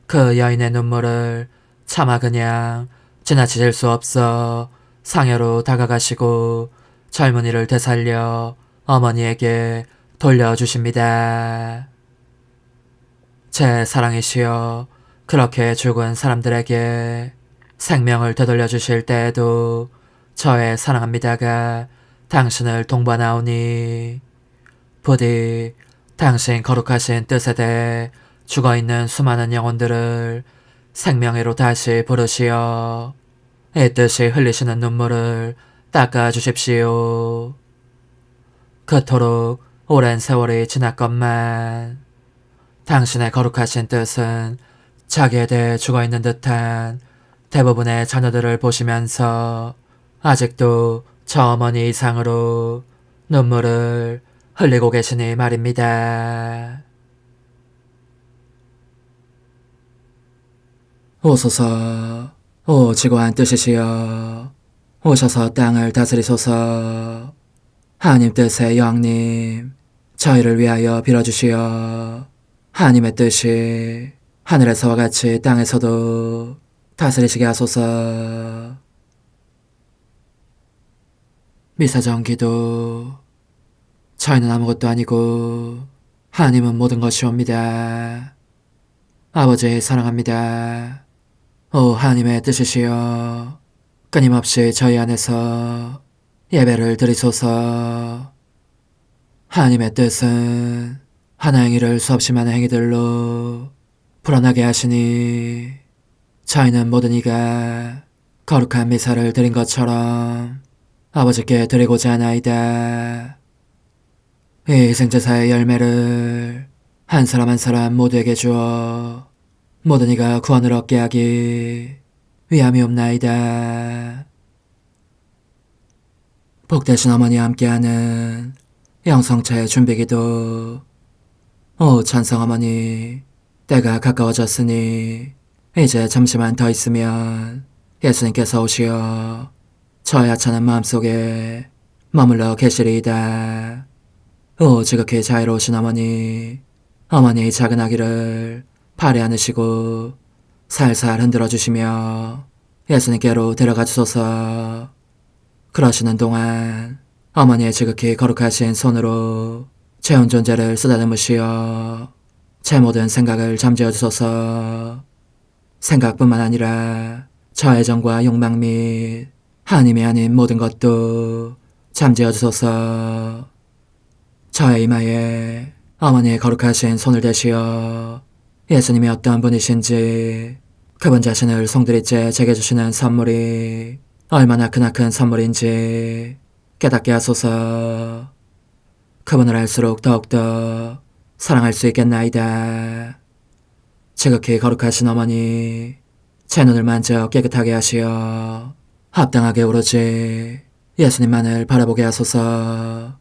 그 여인의 눈물을 차마 그냥 지나치실 수 없어 상여로 다가가시고 젊은이를 되살려 어머니에게 돌려주십니다. 제 사랑이시여, 그렇게 죽은 사람들에게 생명을 되돌려주실 때에도 저의 사랑합니다가 당신을 동반하오니 부디 당신 거룩하신 뜻에 대해 죽어있는 수많은 영혼들을 생명으로 다시 부르시어 이 뜻이 흘리시는 눈물을 닦아주십시오. 그토록 오랜 세월이 지났건만 당신의 거룩하신 뜻은 자기에 대해 죽어있는 듯한 대부분의 자녀들을 보시면서 아직도 저 어머니 이상으로 눈물을 흘리고 계시니 말입니다. 오소서, 오 지고한 뜻이시여, 오셔서 땅을 다스리소서. 하나님 뜻의 여왕님, 저희를 위하여 빌어주시어 하나님의 뜻이 하늘에서와 같이 땅에서도 다스리시게 하소서. 미사정 기도. 저희는 아무것도 아니고 하나님은 모든 것이옵니다. 아버지 사랑합니다. 오 하나님의 뜻이시여, 끊임없이 저희 안에서 예배를 드리소서. 하나님의 뜻은 하나 행위를 수없이 많은 행위들로 불어나게 하시니 저희는 모든 이가 거룩한 미사를 드린 것처럼 아버지께 드리고자 하나이다. 이 희생제사의 열매를 한 사람 한 사람 모두에게 주어 모든 이가 구원을 얻게 하기 위함이옵나이다. 복되신 어머니와 함께하는 영성차의 준비기도. 오 찬성 어머니, 때가 가까워졌으니 이제 잠시만 더 있으면 예수님께서 오시어 저의 하찮은 마음속에 머물러 계시리이다. 오 지극히 자유로우신 어머니, 어머니의 작은 아기를 팔에 안으시고 살살 흔들어 주시며 예수님께로 데려가 주소서. 그러시는 동안 어머니의 지극히 거룩하신 손으로 제 온 존재를 쓰다듬으시어 제 모든 생각을 잠재워 주소서. 생각뿐만 아니라 저의 정과 욕망 및 하나님이 아닌 모든 것도 잠재워 주소서. 저의 이마에 어머니의 거룩하신 손을 대시어 예수님이 어떤 분이신지, 그분 자신을 송두리째 제게 주시는 선물이 얼마나 크나큰 선물인지 깨닫게 하소서. 그분을 알수록 더욱더 사랑할 수 있겠나이다. 지극히 거룩하신 어머니, 제 눈을 만져 깨끗하게 하시어 합당하게 오로지 예수님만을 바라보게 하소서.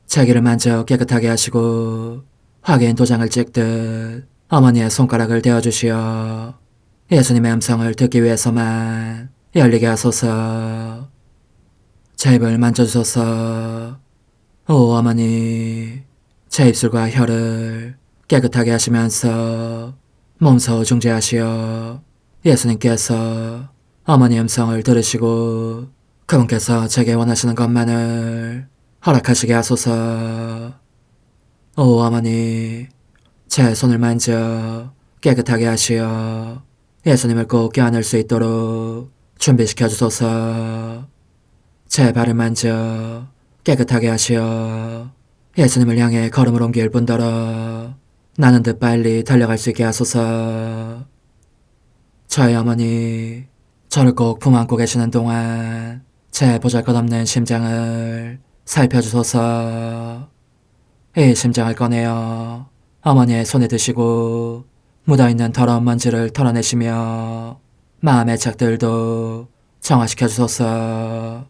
제 귀를 만져 깨끗하게 하시고 확인 도장을 찍듯 어머니의 손가락을 대어주시어 예수님의 음성을 듣기 위해서만 열리게 하소서. 제 입을 만져주소서. 오 어머니, 제 입술과 혀를 깨끗하게 하시면서 몸소 중재하시어 예수님께서 어머니 음성을 들으시고 그분께서 제게 원하시는 것만을 허락하시게 하소서. 오 어머니, 제 손을 만져 깨끗하게 하시어 예수님을 꼭 껴안을 수 있도록 준비시켜 주소서. 제 발을 만져 깨끗하게 하시어 예수님을 향해 걸음을 옮길 뿐더러 나는 듯 빨리 달려갈 수 있게 하소서. 저희 어머니, 저를 꼭 품 안고 계시는 동안 제 보잘것없는 심장을 살펴주소서. 이 심장을 꺼내어 어머니의 손에 드시고 묻어있는 더러운 먼지를 털어내시며 마음의 착들도 정화시켜 주소서.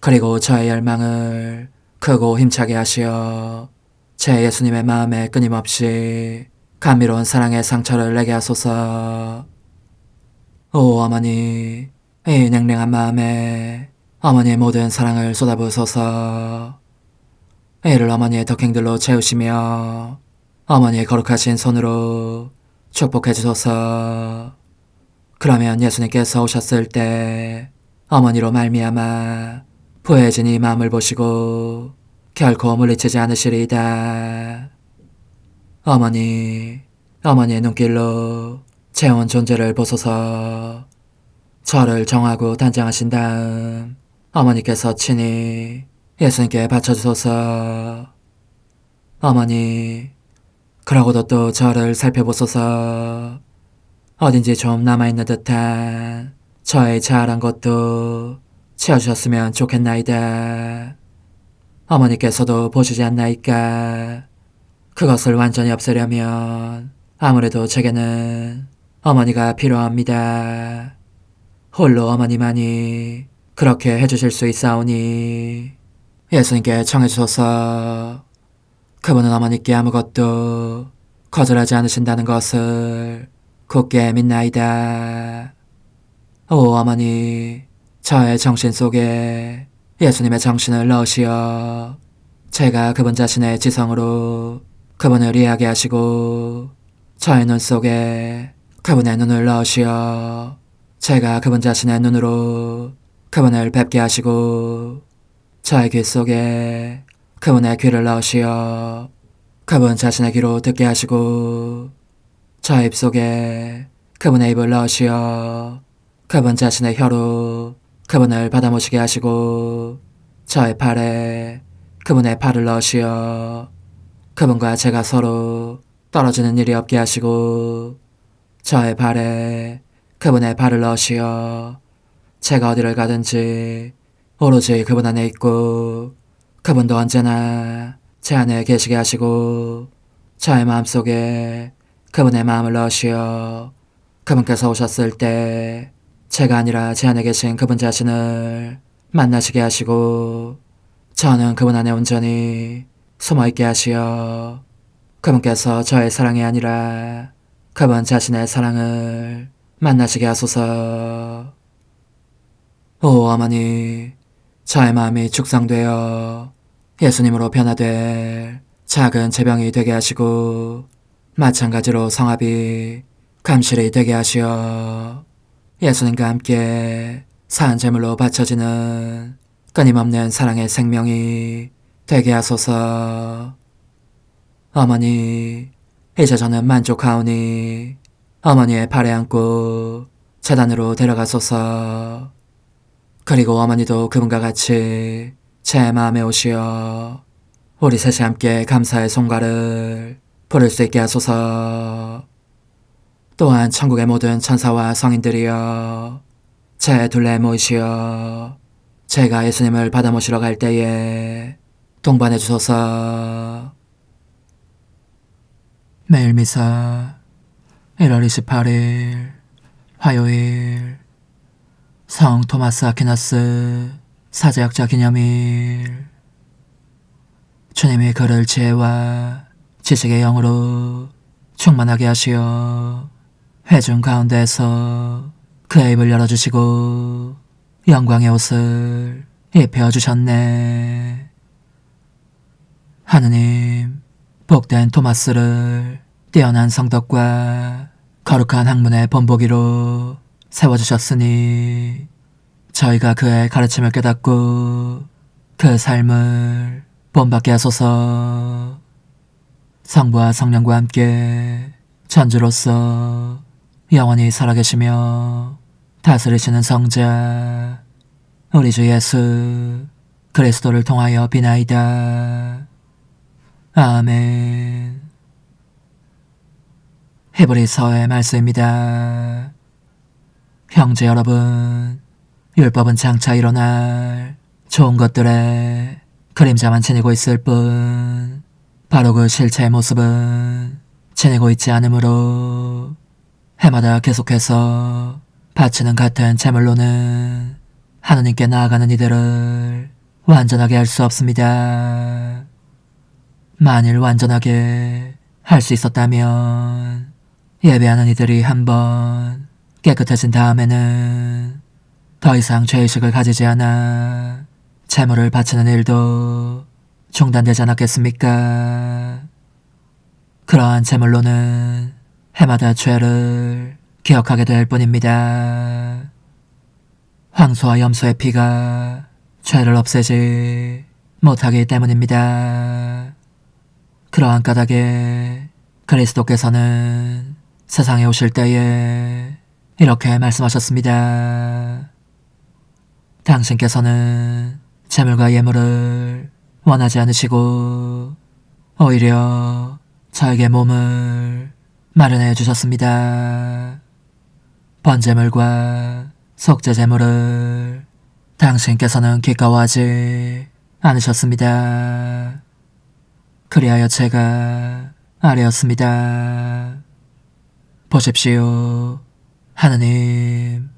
그리고 저의 열망을 크고 힘차게 하시어 제 예수님의 마음에 끊임없이 감미로운 사랑의 상처를 내게 하소서. 오 어머니, 이 냉랭한 마음에 어머니의 모든 사랑을 쏟아부으소서. 이를 어머니의 덕행들로 채우시며 어머니의 거룩하신 손으로 축복해 주소서. 그러면 예수님께서 오셨을 때 어머니로 말미암아 부해진 이 마음을 보시고 결코 물리치지 않으시리이다. 어머니, 어머니의 눈길로 제 온 존재를 보소서. 저를 정하고 단장하신 다음 어머니께서 친히 예수님께 바쳐주소서. 어머니, 그러고도 또 저를 살펴보소서. 어딘지 좀 남아있는 듯한 저의 자아란 것도 채워주셨으면 좋겠나이다. 어머니께서도 보시지 않나이까? 그것을 완전히 없애려면 아무래도 제게는 어머니가 필요합니다. 홀로 어머니만이 그렇게 해주실 수 있사오니 예수님께 청해주소서. 그분은 어머니께 아무것도 거절하지 않으신다는 것을 굳게 믿나이다. 오 어머니, 저의 정신 속에 예수님의 정신을 넣으시어 제가 그분 자신의 지성으로 그분을 이해하게 하시고 저의 눈 속에 그분의 눈을 넣으시어 제가 그분 자신의 눈으로 그분을 뵙게 하시고 저의 귀 속에 그분의 귀를 넣으시어 그분 자신의 귀로 듣게 하시고 저의 입 속에 그분의 입을 넣으시어 그분 자신의 혀로 그분을 받아모시게 하시고 저의 팔에 그분의 팔을 넣으시어 그분과 제가 서로 떨어지는 일이 없게 하시고 저의 발에 그분의 발을 넣으시어 제가 어디를 가든지 오로지 그분 안에 있고 그분도 언제나 제 안에 계시게 하시고 저의 마음속에 그분의 마음을 넣으시어 그분께서 오셨을 때 제가 아니라 제 안에 계신 그분 자신을 만나시게 하시고 저는 그분 안에 온전히 숨어있게 하시어 그분께서 저의 사랑이 아니라 그분 자신의 사랑을 만나시게 하소서. 오 어머니, 저의 마음이 축성되어 예수님으로 변화될 작은 제병이 되게 하시고 마찬가지로 성합이 감실이 되게 하시어 예수님과 함께 산 제물로 바쳐지는 끊임없는 사랑의 생명이 되게 하소서. 어머니, 이제 저는 만족하오니 어머니의 발에 안고 제단으로 데려가소서. 그리고 어머니도 그분과 같이 제 마음에 오시어 우리 셋이 함께 감사의 송가를 부를 수 있게 하소서. 또한 천국의 모든 천사와 성인들이여 제 둘레에 모이시어 제가 예수님을 받아 모시러 갈 때에 동반해 주소서. 매일 미사 1월 28일 화요일 성 토마스 아퀴나스 사제학자 기념일. 주님이 그를 지혜와 지식의 영으로 충만하게 하시어 회중 가운데에서 그의 입을 열어주시고 영광의 옷을 입혀주셨네. 하느님, 복된 토마스를 뛰어난 성덕과 거룩한 학문의 본보기로 세워주셨으니 저희가 그의 가르침을 깨닫고 그 삶을 본받게 하소서. 성부와 성령과 함께 천주로서 영원히 살아계시며 다스리시는 성자 우리 주 예수 그리스도를 통하여 비나이다. 아멘. 히브리서의 말씀입니다. 형제 여러분, 율법은 장차 일어날 좋은 것들의 그림자만 지니고 있을 뿐 바로 그 실체의 모습은 지니고 있지 않으므로 해마다 계속해서 바치는 같은 제물로는 하느님께 나아가는 이들을 완전하게 할 수 없습니다. 만일 완전하게 할 수 있었다면 예배하는 이들이 한번 깨끗해진 다음에는 더 이상 죄의식을 가지지 않아 제물을 바치는 일도 중단되지 않았겠습니까? 그러한 제물로는 해마다 죄를 기억하게 될 뿐입니다. 황소와 염소의 피가 죄를 없애지 못하기 때문입니다. 그러한 까닭에 그리스도께서는 세상에 오실 때에 이렇게 말씀하셨습니다. 당신께서는 제물과 예물을 원하지 않으시고 오히려 저에게 몸을 마련해 주셨습니다. 번제물과 속죄제물을 당신께서는 기꺼워하지 않으셨습니다. 그리하여 제가 아뢰었습니다. 보십시오. 하느님,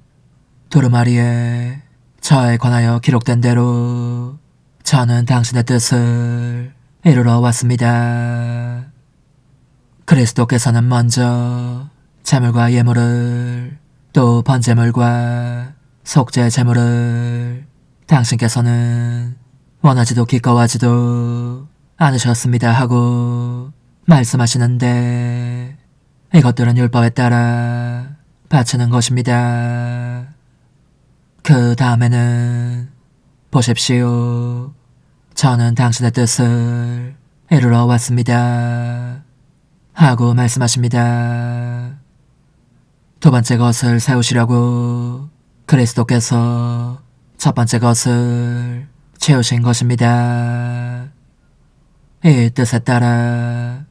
두루마리에 저에 관하여 기록된 대로 저는 당신의 뜻을 이루러 왔습니다. 그리스도께서는 먼저 제물과 예물을 또 번제물과 속죄 제물을 당신께서는 원하지도 기꺼워하지도 않으셨습니다 하고 말씀하시는데 이것들은 율법에 따라 바치는 것입니다. 그 다음에는 보십시오. 저는 당신의 뜻을 이루러 왔습니다 하고 말씀하십니다. 두 번째 것을 세우시려고 그리스도께서 첫 번째 것을 채우신 것입니다. 이 뜻에 따라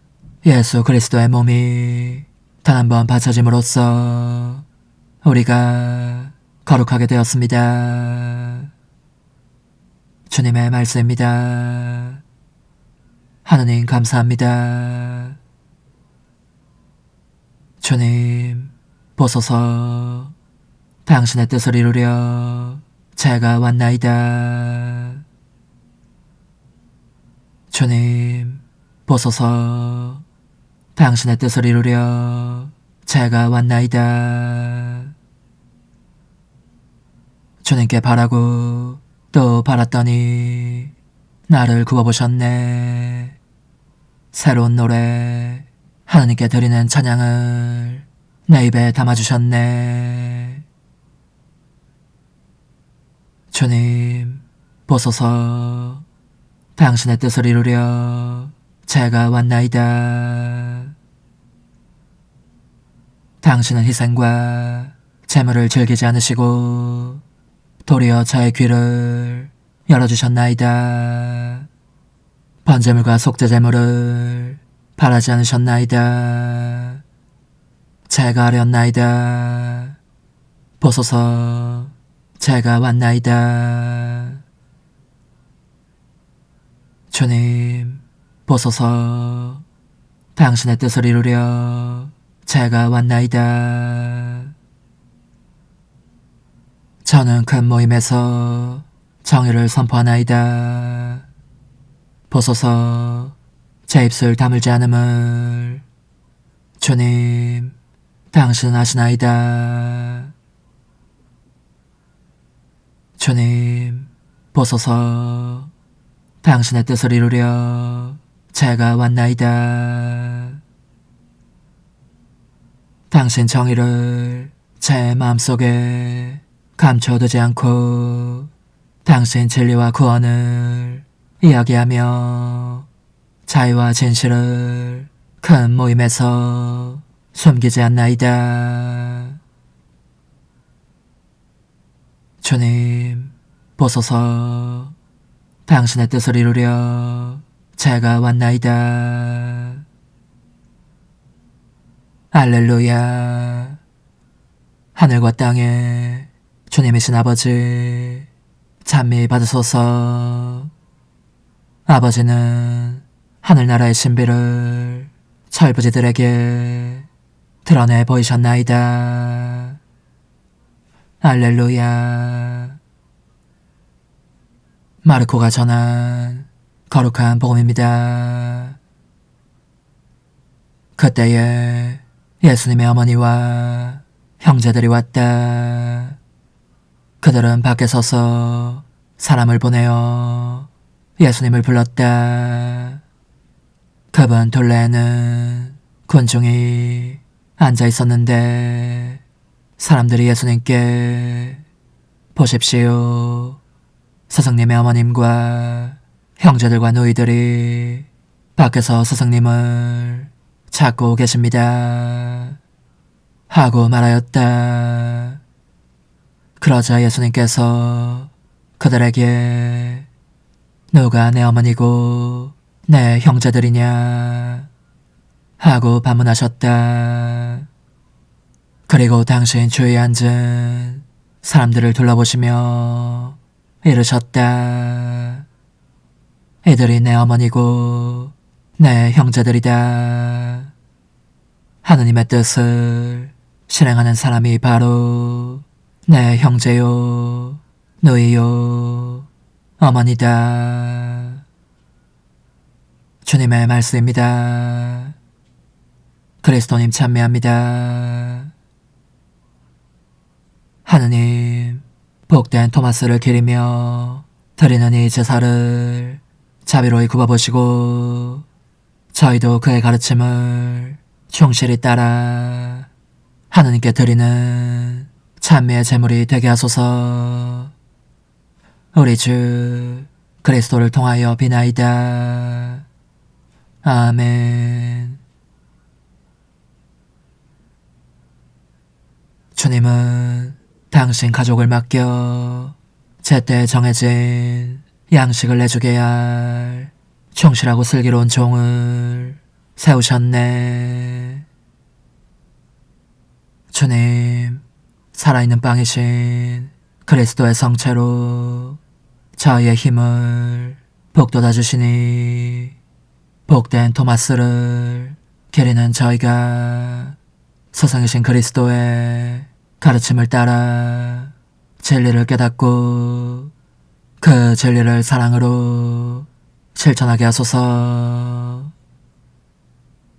예수 그리스도의 몸이 단 한 번 바쳐짐으로써 우리가 거룩하게 되었습니다. 주님의 말씀입니다. 하느님 감사합니다. 주님, 보소서. 당신의 뜻을 이루려 제가 왔나이다. 주님, 보소서. 당신의 뜻을 이루려 제가 왔나이다. 주님께 바라고 또 바랐더니 나를 구워보셨네. 새로운 노래, 하느님께 드리는 찬양을 내 입에 담아주셨네. 주님, 보소서. 당신의 뜻을 이루려 제가 왔나이다. 당신은 희생과 제물을 즐기지 않으시고 도리어 저의 귀를 열어주셨나이다. 번제물과 속죄제물을 바라지 않으셨나이다. 제가 아뢰었나이다. 보소서. 제가 왔나이다. 주님, 보소서. 당신의 뜻을 이루려 제가 왔나이다. 저는 큰 모임에서 정의를 선포하나이다. 보소서. 제 입술 다물지 않음을 주님, 당신은 아시나이다. 주님, 보소서. 당신의 뜻을 이루려 제가 왔나이다. 당신 정의를 제 마음속에 감춰두지 않고 당신 진리와 구원을 이야기하며 자유와 진실을 큰 모임에서 숨기지 않나이다. 주님, 보소서. 당신의 뜻을 이루려 제가 왔나이다. 할렐루야. 하늘과 땅에 주님이신 아버지, 찬미 받으소서. 아버지는 하늘나라의 신비를 철부지들에게 드러내 보이셨나이다. 할렐루야. 마르코가 전한 거룩한 복음입니다. 그때에 예수님의 어머니와 형제들이 왔다. 그들은 밖에 서서 사람을 보내어 예수님을 불렀다. 그분 둘레에는 군중이 앉아 있었는데 사람들이 예수님께 보십시오. 스승님의 어머님과 형제들과 노이들이 밖에서 스승님을 찾고 계십니다. 하고 말하였다. 그러자 예수님께서 그들에게 누가 내 어머니고 내 형제들이냐 하고 반문하셨다. 그리고 당신 주위에 앉은 사람들을 둘러보시며 이르셨다. 이들이 내 어머니고 내 형제들이다. 하느님의 뜻을 실행하는 사람이 바로 내 형제요, 누이요, 어머니다. 주님의 말씀입니다. 그리스도님 찬미합니다. 하느님, 복된 토마스를 기리며 드리는 이 제사를 자비로이 굽어보시고 저희도 그의 가르침을 충실히 따라 하느님께 드리는 찬미의 제물이 되게 하소서. 우리 주 그리스도를 통하여 비나이다. 아멘. 주님은 당신 가족을 맡겨 제때 정해진 양식을 내주게 할 충실하고 슬기로운 종을 세우셨네. 주님, 살아있는 빵이신 그리스도의 성체로 저희의 힘을 북돋아 주시니 복된 토마스를 기리는 저희가 스승이신 그리스도의 가르침을 따라 진리를 깨닫고 그 진리를 사랑으로 실천하게 하소서.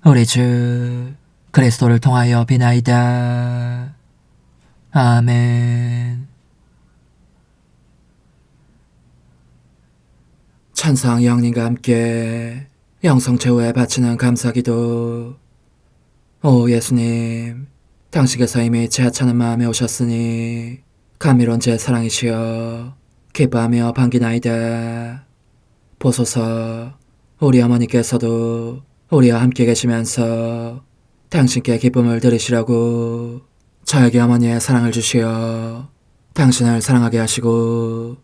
우리 주 그리스도를 통하여 비나이다. 아멘. 찬상 영님과 함께 영성 최후에 바치는 감사기도. 오 예수님, 당신께서 이미 제 하찮은 마음에 오셨으니 감미로운 제 사랑이시여 기뻐하며 반기나이다. 보소서, 우리 어머니께서도 우리와 함께 계시면서 당신께 기쁨을 들으시라고 저에게 어머니의 사랑을 주시어 당신을 사랑하게 하시고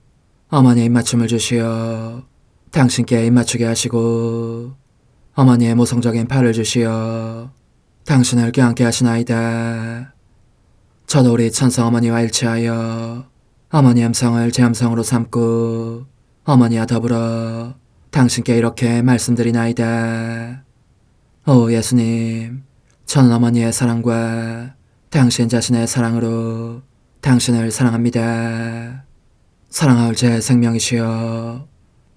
어머니의 입맞춤을 주시어 당신께 입맞추게 하시고 어머니의 모성적인 팔을 주시어 당신을 껴안게 하시나이다. 저도 우리 천성 어머니와 일치하여 어머니 음성을 제 음성으로 삼고 어머니와 더불어 당신께 이렇게 말씀드리나이다. 오 예수님, 저는 어머니의 사랑과 당신 자신의 사랑으로 당신을 사랑합니다. 사랑하올 제 생명이시여,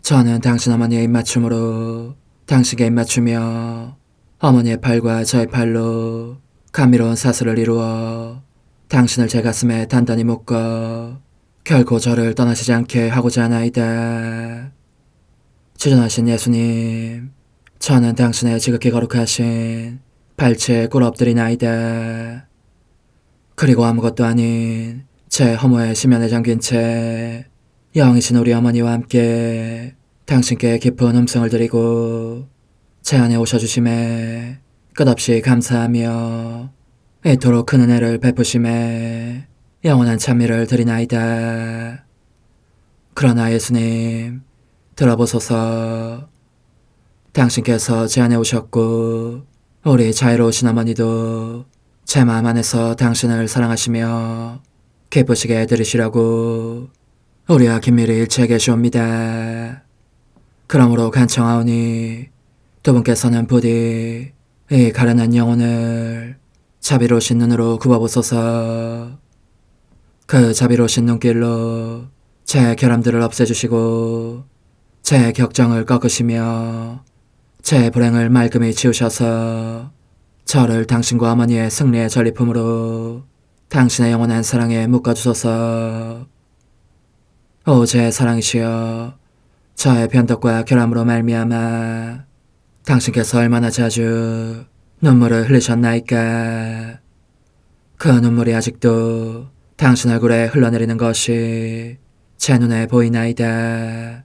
저는 당신 어머니의 입맞춤으로 당신께 입맞추며 어머니의 팔과 저의 팔로 감미로운 사슬을 이루어 당신을 제 가슴에 단단히 묶어 결코 저를 떠나시지 않게 하고자 하나이다. 주전하신 예수님, 저는 당신의 지극히 거룩하신 발치에 꿇어엎드리나이다. 그리고 아무것도 아닌 제 허무의 심연에 잠긴 채 영이신 우리 어머니와 함께 당신께 깊은 음성을 드리고 제 안에 오셔주심에 끝없이 감사하며 이토록 큰 은혜를 베푸심에 영원한 찬미를 드리나이다. 그러나 예수님, 들어보소서. 당신께서 제 안에 오셨고 우리 자유로우신 어머니도 제 마음 안에서 당신을 사랑하시며 기쁘시게 들으시려고 우리와 긴밀히 일치해 계시옵니다. 그러므로 간청하오니 두 분께서는 부디 이 가련한 영혼을 자비로우신 눈으로 굽어보소서. 그 자비로우신 눈길로 제 결함들을 없애주시고 제 격정을 꺾으시며 제 불행을 말끔히 지우셔서 저를 당신과 어머니의 승리의 전리품으로 당신의 영원한 사랑에 묶어주소서. 오 제 사랑이시여, 저의 변덕과 결함으로 말미암아 당신께서 얼마나 자주 눈물을 흘리셨나이까. 그 눈물이 아직도 당신 얼굴에 흘러내리는 것이 제 눈에 보이나이다.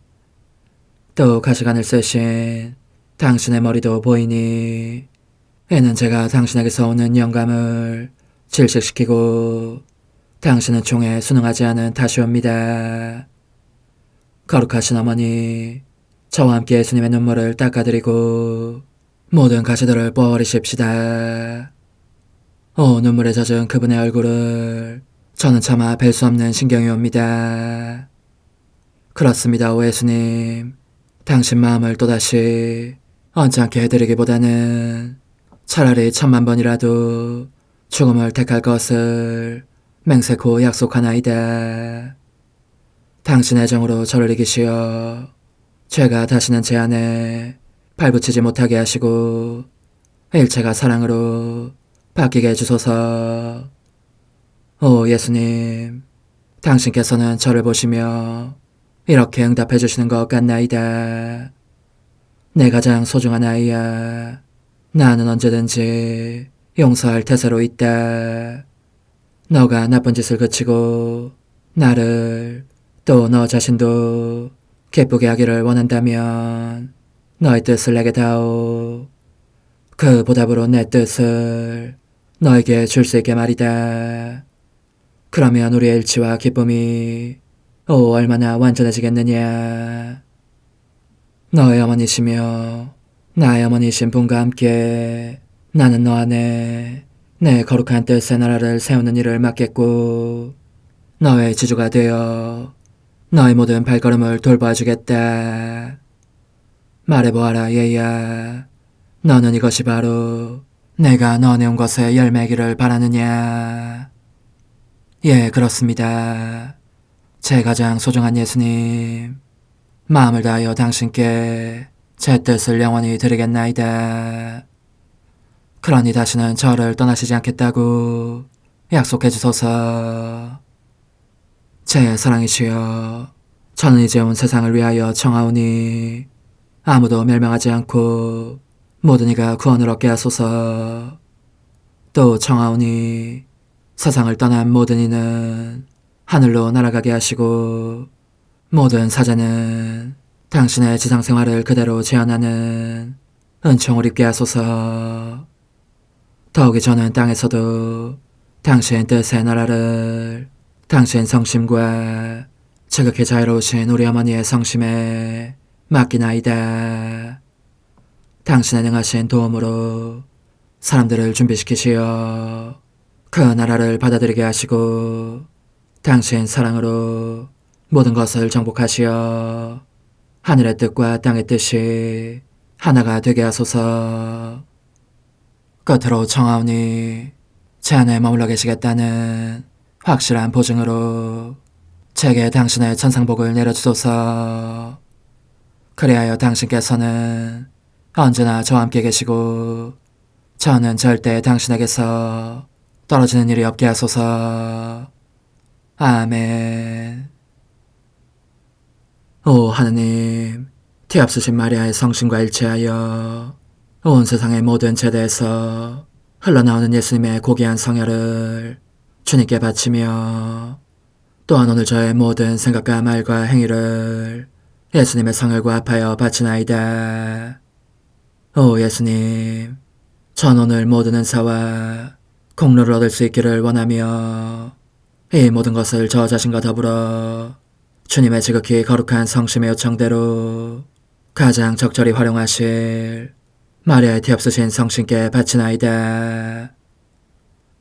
또 가시관을 쓰신 당신의 머리도 보이니 이는 제가 당신에게서 오는 영감을 질식시키고 당신은 총에 순응하지 않은 탓이옵니다. 거룩하신 어머니, 저와 함께 예수님의 눈물을 닦아드리고 모든 가시들을 뽑아버리십시다. 오 눈물에 젖은 그분의 얼굴을 저는 차마 뵐 수 없는 신경이 옵니다. 그렇습니다, 오 예수님. 당신 마음을 또다시 언짢게 해드리기보다는 차라리 1000,000번이라도 죽음을 택할 것을 맹세코 약속하나이다. 당신의 정으로 저를 이기시어 죄가 다시는 제 안에 발붙이지 못하게 하시고 일체가 사랑으로 바뀌게 해주소서. 오 예수님, 당신께서는 저를 보시며 이렇게 응답해 주시는 것 같나이다. 내 가장 소중한 아이야, 나는 언제든지 용서할 태세로 있다. 너가 나쁜 짓을 그치고 나를 또 너 자신도 기쁘게 하기를 원한다면 너의 뜻을 내게 다오. 그 보답으로 내 뜻을 너에게 줄 수 있게 말이다. 그러면 우리의 일치와 기쁨이 얼마나 완전해지겠느냐. 너의 어머니시며 나의 어머니신 분과 함께 나는 너 안에 내 거룩한 뜻의 나라를 세우는 일을 맡겠고 너의 지주가 되어 너의 모든 발걸음을 돌봐주겠다. 말해보아라 얘야, 너는 이것이 바로 내가 너한테 온 것의 열매이기를 바라느냐. 예, 그렇습니다. 제 가장 소중한 예수님, 마음을 다하여 당신께 제 뜻을 영원히 드리겠나이다. 그러니 다시는 저를 떠나시지 않겠다고 약속해 주소서. 제 사랑이시여, 저는 이제 온 세상을 위하여 청하오니 아무도 멸망하지 않고 모든 이가 구원을 얻게 하소서. 또 청하오니 세상을 떠난 모든 이는 하늘로 날아가게 하시고 모든 사자는 당신의 지상생활을 그대로 재현하는 은총을 입게 하소서. 더욱이 저는 땅에서도 당신 뜻의 나라를 당신 성심과 지극히 자유로우신 우리 어머니의 성심에 맡기나이다. 당신의 능하신 도움으로 사람들을 준비시키시어 그 나라를 받아들이게 하시고 당신 사랑으로 모든 것을 정복하시어 하늘의 뜻과 땅의 뜻이 하나가 되게 하소서. 끝으로 청하오니 제 안에 머물러 계시겠다는 확실한 보증으로 제게 당신의 천상복을 내려주소서. 그리하여 당신께서는 언제나 저와 함께 계시고 저는 절대 당신에게서 떨어지는 일이 없게 하소서. 아멘. 오 하느님, 태없으신 마리아의 성신과 일치하여 온 세상의 모든 제대에서 흘러나오는 예수님의 고귀한 성혈을 주님께 바치며 또한 오늘 저의 모든 생각과 말과 행위를 예수님의 성혈과 합하여 바치나이다. 오 예수님, 전 오늘 모든 은사와 공로를 얻을 수 있기를 원하며 이 모든 것을 저 자신과 더불어 주님의 지극히 거룩한 성심의 요청대로 가장 적절히 활용하실 마리아의 태없으신 성신께 바치나이다.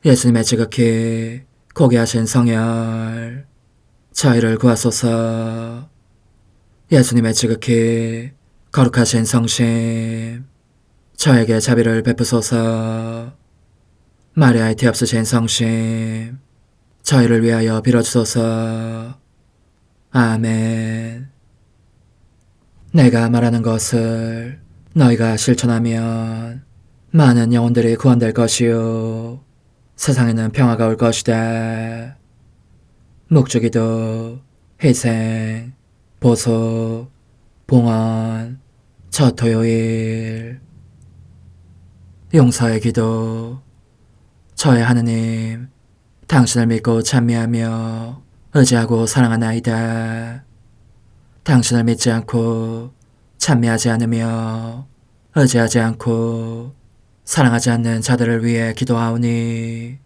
예수님의 지극히 고귀하신 성혈, 저희를 구하소서. 예수님의 지극히 거룩하신 성심, 저에게 자비를 베푸소서. 마리아의 태없으신 성심, 저희를 위하여 빌어주소서. 아멘. 내가 말하는 것을 너희가 실천하면 많은 영혼들이 구원될 것이요 세상에는 평화가 올 것이다. 묵주기도, 희생, 보속, 봉헌, 첫 토요일. 용서의 기도. 저의 하느님, 당신을 믿고 찬미하며 의지하고 사랑하나이다. 당신을 믿지 않고 찬미하지 않으며 의지하지 않고 사랑하지 않는 자들을 위해 기도하오니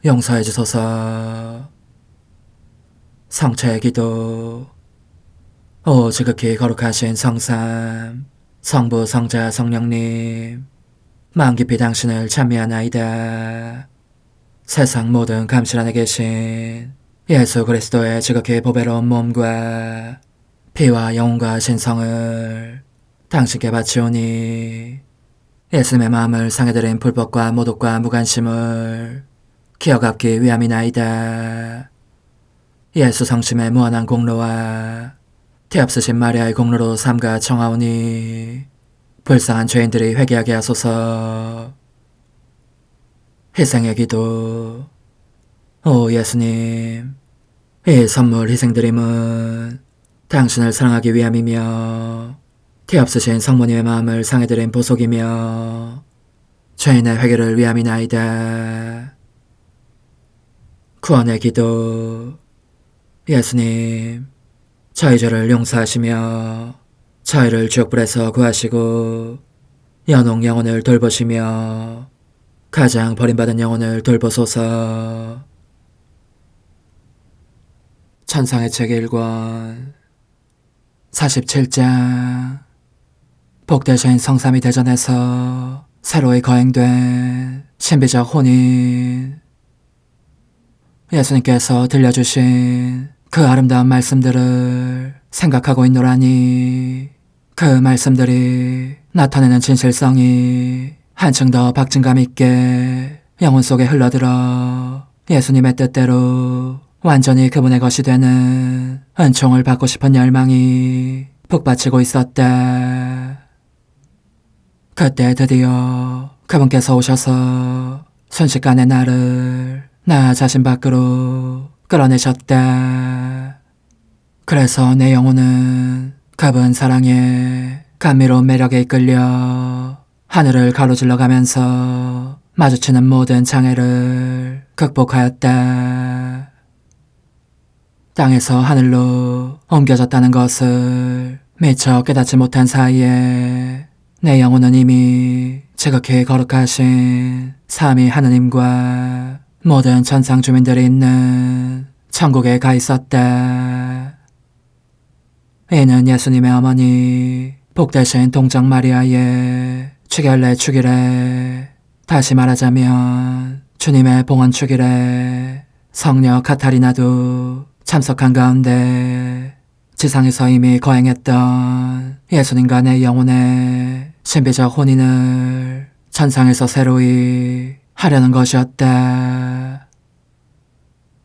용서해 주소서. 성체의 기도. 오 지극히 거룩하신 성삼, 성부, 성자, 성령님, 마음 깊이 당신을 찬미하나이다. 세상 모든 감실 안에 계신 예수 그리스도의 지극히 보배로운 몸과 피와 영혼과 신성을 당신께 바치오니 예수님의 마음을 상해드린 불법과 모독과 무관심을 기어갚기 위함이나이다. 예수 성심의 무한한 공로와 태없으신 마리아의 공로로 삼가 청하오니 불쌍한 죄인들이 회개하게 하소서. 희생의 기도. 오 예수님, 이 선물 희생드림은 당신을 사랑하기 위함이며 태없으신 성모님의 마음을 상해드린 보속이며 죄인의 회개를 위함이나이다. 구원의 기도. 예수님, 저희 죄를 용서하시며 저희를 지옥불에서 구하시고 연옥 영혼을 돌보시며 가장 버림받은 영혼을 돌보소서. 천상의 책 1권 47장. 복되신 성삼위 대전에서 새로이 거행된 신비적 혼인. 예수님께서 들려주신 그 아름다운 말씀들을 생각하고 있노라니 그 말씀들이 나타내는 진실성이 한층 더 박진감 있게 영혼 속에 흘러들어 예수님의 뜻대로 완전히 그분의 것이 되는 은총을 받고 싶은 열망이 북받치고 있었다. 그때 드디어 그분께서 오셔서 순식간에 나를 나 자신 밖으로 끌어내셨다. 그래서 내 영혼은 그분 사랑에 감미로운 매력에 이끌려 하늘을 가로질러 가면서 마주치는 모든 장애를 극복하였다. 땅에서 하늘로 옮겨졌다는 것을 미처 깨닫지 못한 사이에 내 영혼은 이미 지극히 거룩하신 삼위 하느님과 모든 천상 주민들이 있는 천국에 가 있었다. 이는 예수님의 어머니 복되신 동정 마리아의 축열례 축일에, 다시 말하자면 주님의 봉헌 축일에 성녀 카타리나도 참석한 가운데 지상에서 이미 거행했던 예수님과 내 영혼의 신비적 혼인을 천상에서 새로이 하려는 것이었다.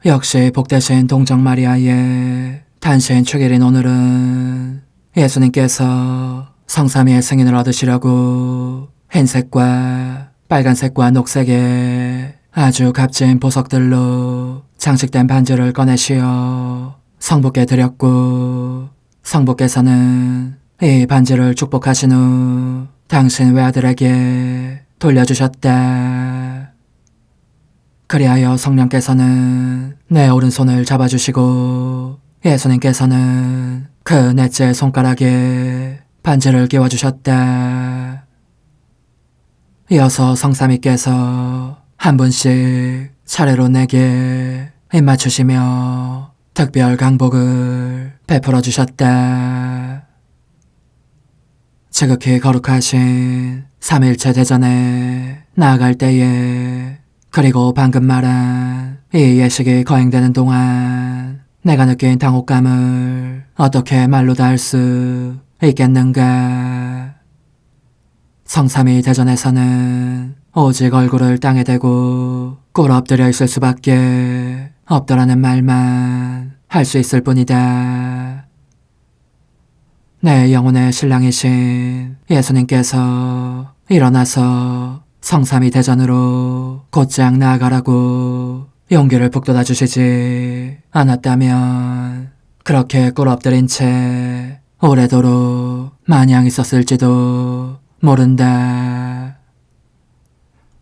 역시 복되신 동정 마리아의 단신 축일인 오늘은 예수님께서 성삼위의 승인을 얻으시려고 흰색과 빨간색과 녹색의 아주 값진 보석들로 장식된 반지를 꺼내시어 성부께 드렸고, 성부께서는 이 반지를 축복하신 후 당신 외아들에게 돌려주셨다. 그리하여 성령께서는 내 오른손을 잡아주시고 예수님께서는 그 넷째 손가락에 반지를 끼워주셨다. 이어서 성삼위께서 한 분씩 차례로 내게 입맞추시며 특별 강복을 베풀어 주셨다. 지극히 거룩하신 삼일체 대전에 나아갈 때에 그리고 방금 말한 이 예식이 거행되는 동안 내가 느낀 당혹감을 어떻게 말로 다 할 수 있겠는가. 성삼위 대전에서는 오직 얼굴을 땅에 대고 꿇어 엎드려 있을 수밖에 없더라는 말만 할 수 있을 뿐이다. 내 영혼의 신랑이신 예수님께서 일어나서 성삼위 대전으로 곧장 나아가라고 용기를 북돋아 주시지 않았다면 그렇게 꿇어 엎드린 채 오래도록 마냥 있었을지도 모른다.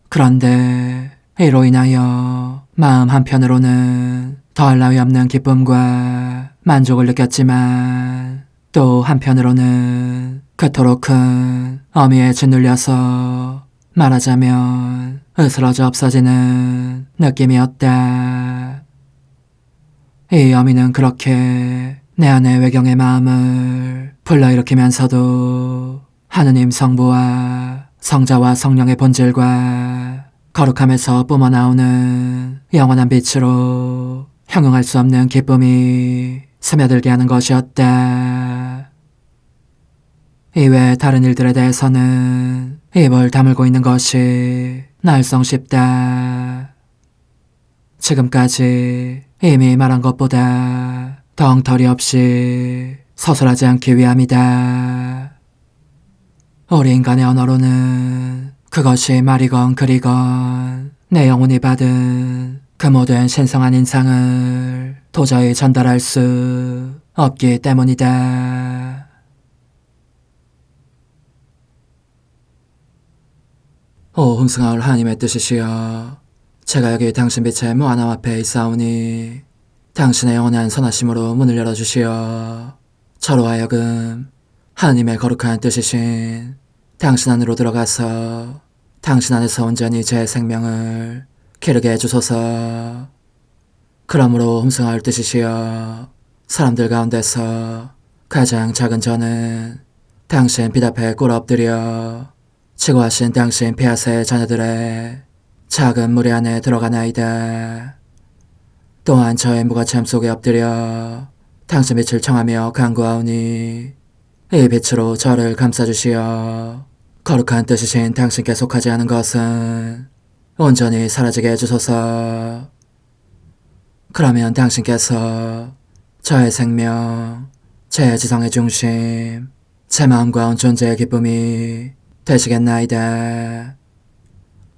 그런데 이로 인하여 마음 한편으로는 더할 나위 없는 기쁨과 만족을 느꼈지만 또 한편으로는 그토록 큰 어미에 짓눌려서 말하자면 으스러져 없어지는 느낌이었다. 이 어미는 그렇게 내 안의 외경의 마음을 불러일으키면서도 하느님 성부와 성자와 성령의 본질과 거룩함에서 뿜어나오는 영원한 빛으로 형용할 수 없는 기쁨이 스며들게 하는 것이었다. 이외 다른 일들에 대해서는 입을 다물고 있는 것이 날성쉽다. 지금까지 이미 말한 것보다 더 엉터리 없이 서술하지 않기 위함이다. 우리 인간의 언어로는 그것이 말이건 글이건 내 영혼이 받은 그 모든 신성한 인상을 도저히 전달할 수 없기 때문이다. 오 흠승하올 하나님의 뜻이시여, 제가 여기 당신 빛의 무한함 앞에 있사오니 당신의 영원한 선하심으로 문을 열어주시어 저로 하여금 하나님의 거룩한 뜻이신 당신 안으로 들어가서 당신 안에서 온전히 제 생명을 기르게 해주소서. 그러므로 흠승하올 뜻이시여, 사람들 가운데서 가장 작은 저는 당신 빛 앞에 꿇어 엎드려 지고하신 당신 폐하세의 자녀들의 작은 무리 안에 들어가나이다. 또한 저의 무가참 속에 엎드려 당신 빛을 청하며 간구하오니 이 빛으로 저를 감싸주시어 거룩한 뜻이신 당신께 속하지 않은 것은 온전히 사라지게 해주소서. 그러면 당신께서 저의 생명, 제 지성의 중심, 제 마음과 온 존재의 기쁨이 되시겠나이다.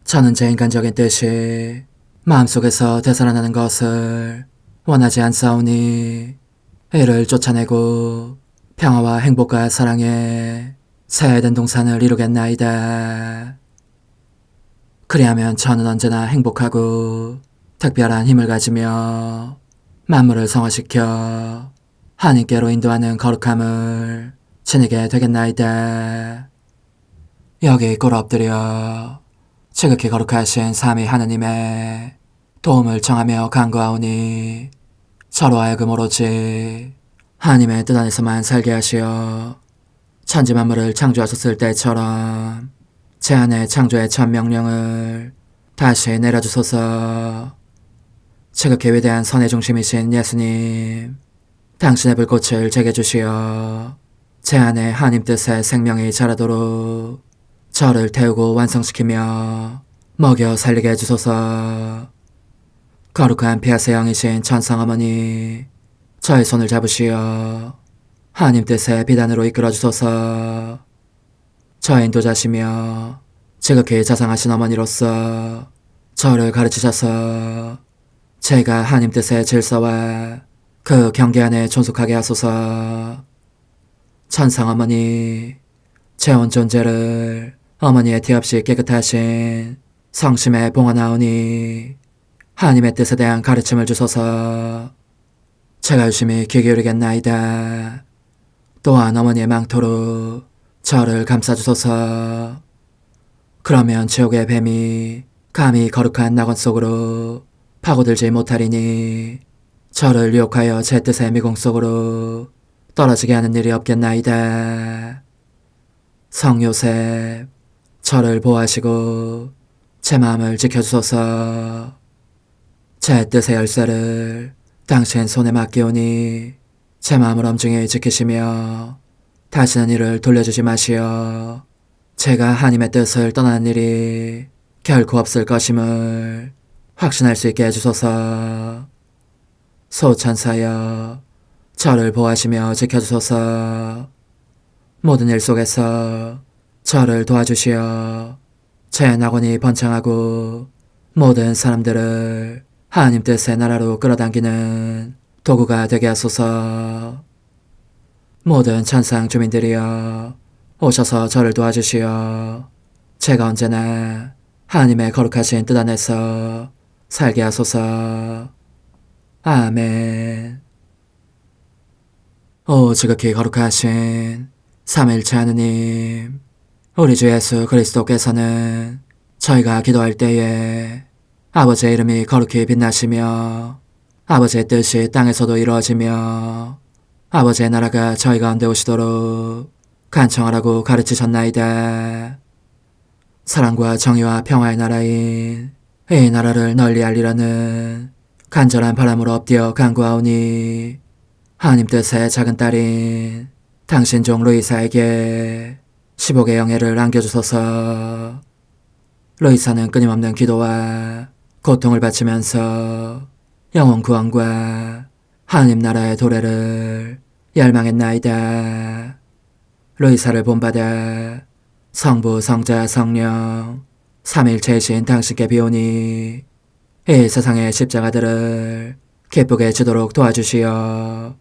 저는 제 인간적인 뜻이 마음속에서 되살아나는 것을 원하지 않사오니 이를 쫓아내고 평화와 행복과 사랑의 새해된 동산을 이루겠나이다. 그리하면 저는 언제나 행복하고 특별한 힘을 가지며 만물을 성화시켜 하나님께로 인도하는 거룩함을 지니게 되겠나이다. 여기 꿇어 엎드려 지극히 거룩하신 삼위 하느님의 도움을 청하며 간구하오니 저로 하여금 오로지 하나님의 뜻 안에서만 살게 하시어 천지 만물을 창조하셨을 때처럼 제 안에 창조의 첫 명령을 다시 내려주소서. 지극히 위대한 선의 중심이신 예수님, 당신의 불꽃을 제게 주시어 제 안에 하나님 뜻의 생명이 자라도록 저를 태우고 완성시키며 먹여 살리게 해주소서. 거룩한 피아세 영이신 천상어머니, 저의 손을 잡으시어 하나님 뜻의 비단으로 이끌어주소서. 저의 인도자시며 지극히 자상하신 어머니로서 저를 가르치셔서 제가 하나님 뜻의 질서와 그 경계 안에 존속하게 하소서. 천상 어머니, 제 온 존재를 어머니의 티 없이 깨끗하신 성심에 봉헌하오니 하나님의 뜻에 대한 가르침을 주소서. 제가 열심히 귀 기울이겠나이다. 또한 어머니의 망토로 저를 감싸주소서. 그러면 지옥의 뱀이 감히 거룩한 낙원 속으로 파고들지 못하리니 저를 유혹하여 제 뜻의 미궁 속으로 떨어지게 하는 일이 없겠나이다. 성 요셉, 저를 보호하시고 제 마음을 지켜주소서. 제 뜻의 열쇠를 당신 손에 맡기오니 제 마음을 엄중히 지키시며 다시는 이를 돌려주지 마시어 제가 하나님의 뜻을 떠나는 일이 결코 없을 것임을 확신할 수 있게 해주소서. 소천사여, 저를 보호하시며 지켜주소서. 모든 일 속에서 저를 도와주시어 제 낙원이 번창하고 모든 사람들을 하나님 뜻의 나라로 끌어당기는 도구가 되게 하소서. 모든 천상 주민들이여, 오셔서 저를 도와주시어 제가 언제나 하나님의 거룩하신 뜻 안에서 살게 하소서. 아멘. 오 지극히 거룩하신 삼위일체 하느님, 우리 주 예수 그리스도께서는 저희가 기도할 때에 아버지의 이름이 거룩히 빛나시며 아버지의 뜻이 땅에서도 이루어지며 아버지의 나라가 저희 가운데 오시도록 간청하라고 가르치셨나이다. 사랑과 정의와 평화의 나라인 이 나라를 널리 알리라는 간절한 바람으로 엎드려 간구하오니 하나님 뜻의 작은 딸인 당신 종 루이사에게 15개 영예를 안겨주소서. 루이사는 끊임없는 기도와 고통을 바치면서 영혼 구원과 하나님 나라의 도래를 열망했나이다. 루이사를 본받아 성부, 성자, 성령 삼위일체이신 당신께 비오니 이 세상의 십자가들을 기쁘게 지도록 도와주시어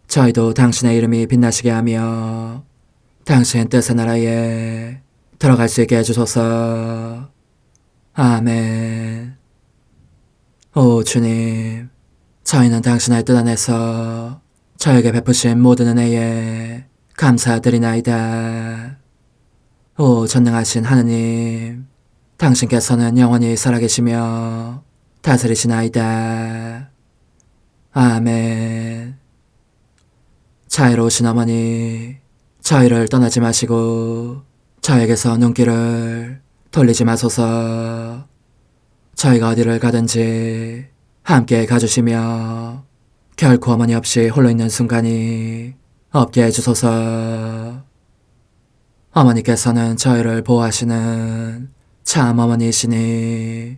저희도 당신의 이름이 빛나시게 하며 당신 뜻의 나라에 들어갈 수 있게 해주소서. 아멘. 오 주님, 저희는 당신의 뜻 안에서 저에게 베푸신 모든 은혜에 감사드리나이다. 오 전능하신 하느님, 당신께서는 영원히 살아계시며 다스리시나이다. 아멘. 자애로우신 어머니, 저희를 떠나지 마시고 저에게서 눈길을 돌리지 마소서. 저희가 어디를 가든지 함께 가주시며 결코 어머니 없이 홀로 있는 순간이 없게 해주소서. 어머니께서는 저희를 보호하시는 참 어머니이시니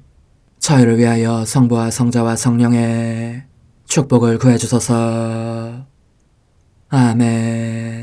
저희를 위하여 성부와 성자와 성령의 축복을 구해주소서. 아멘.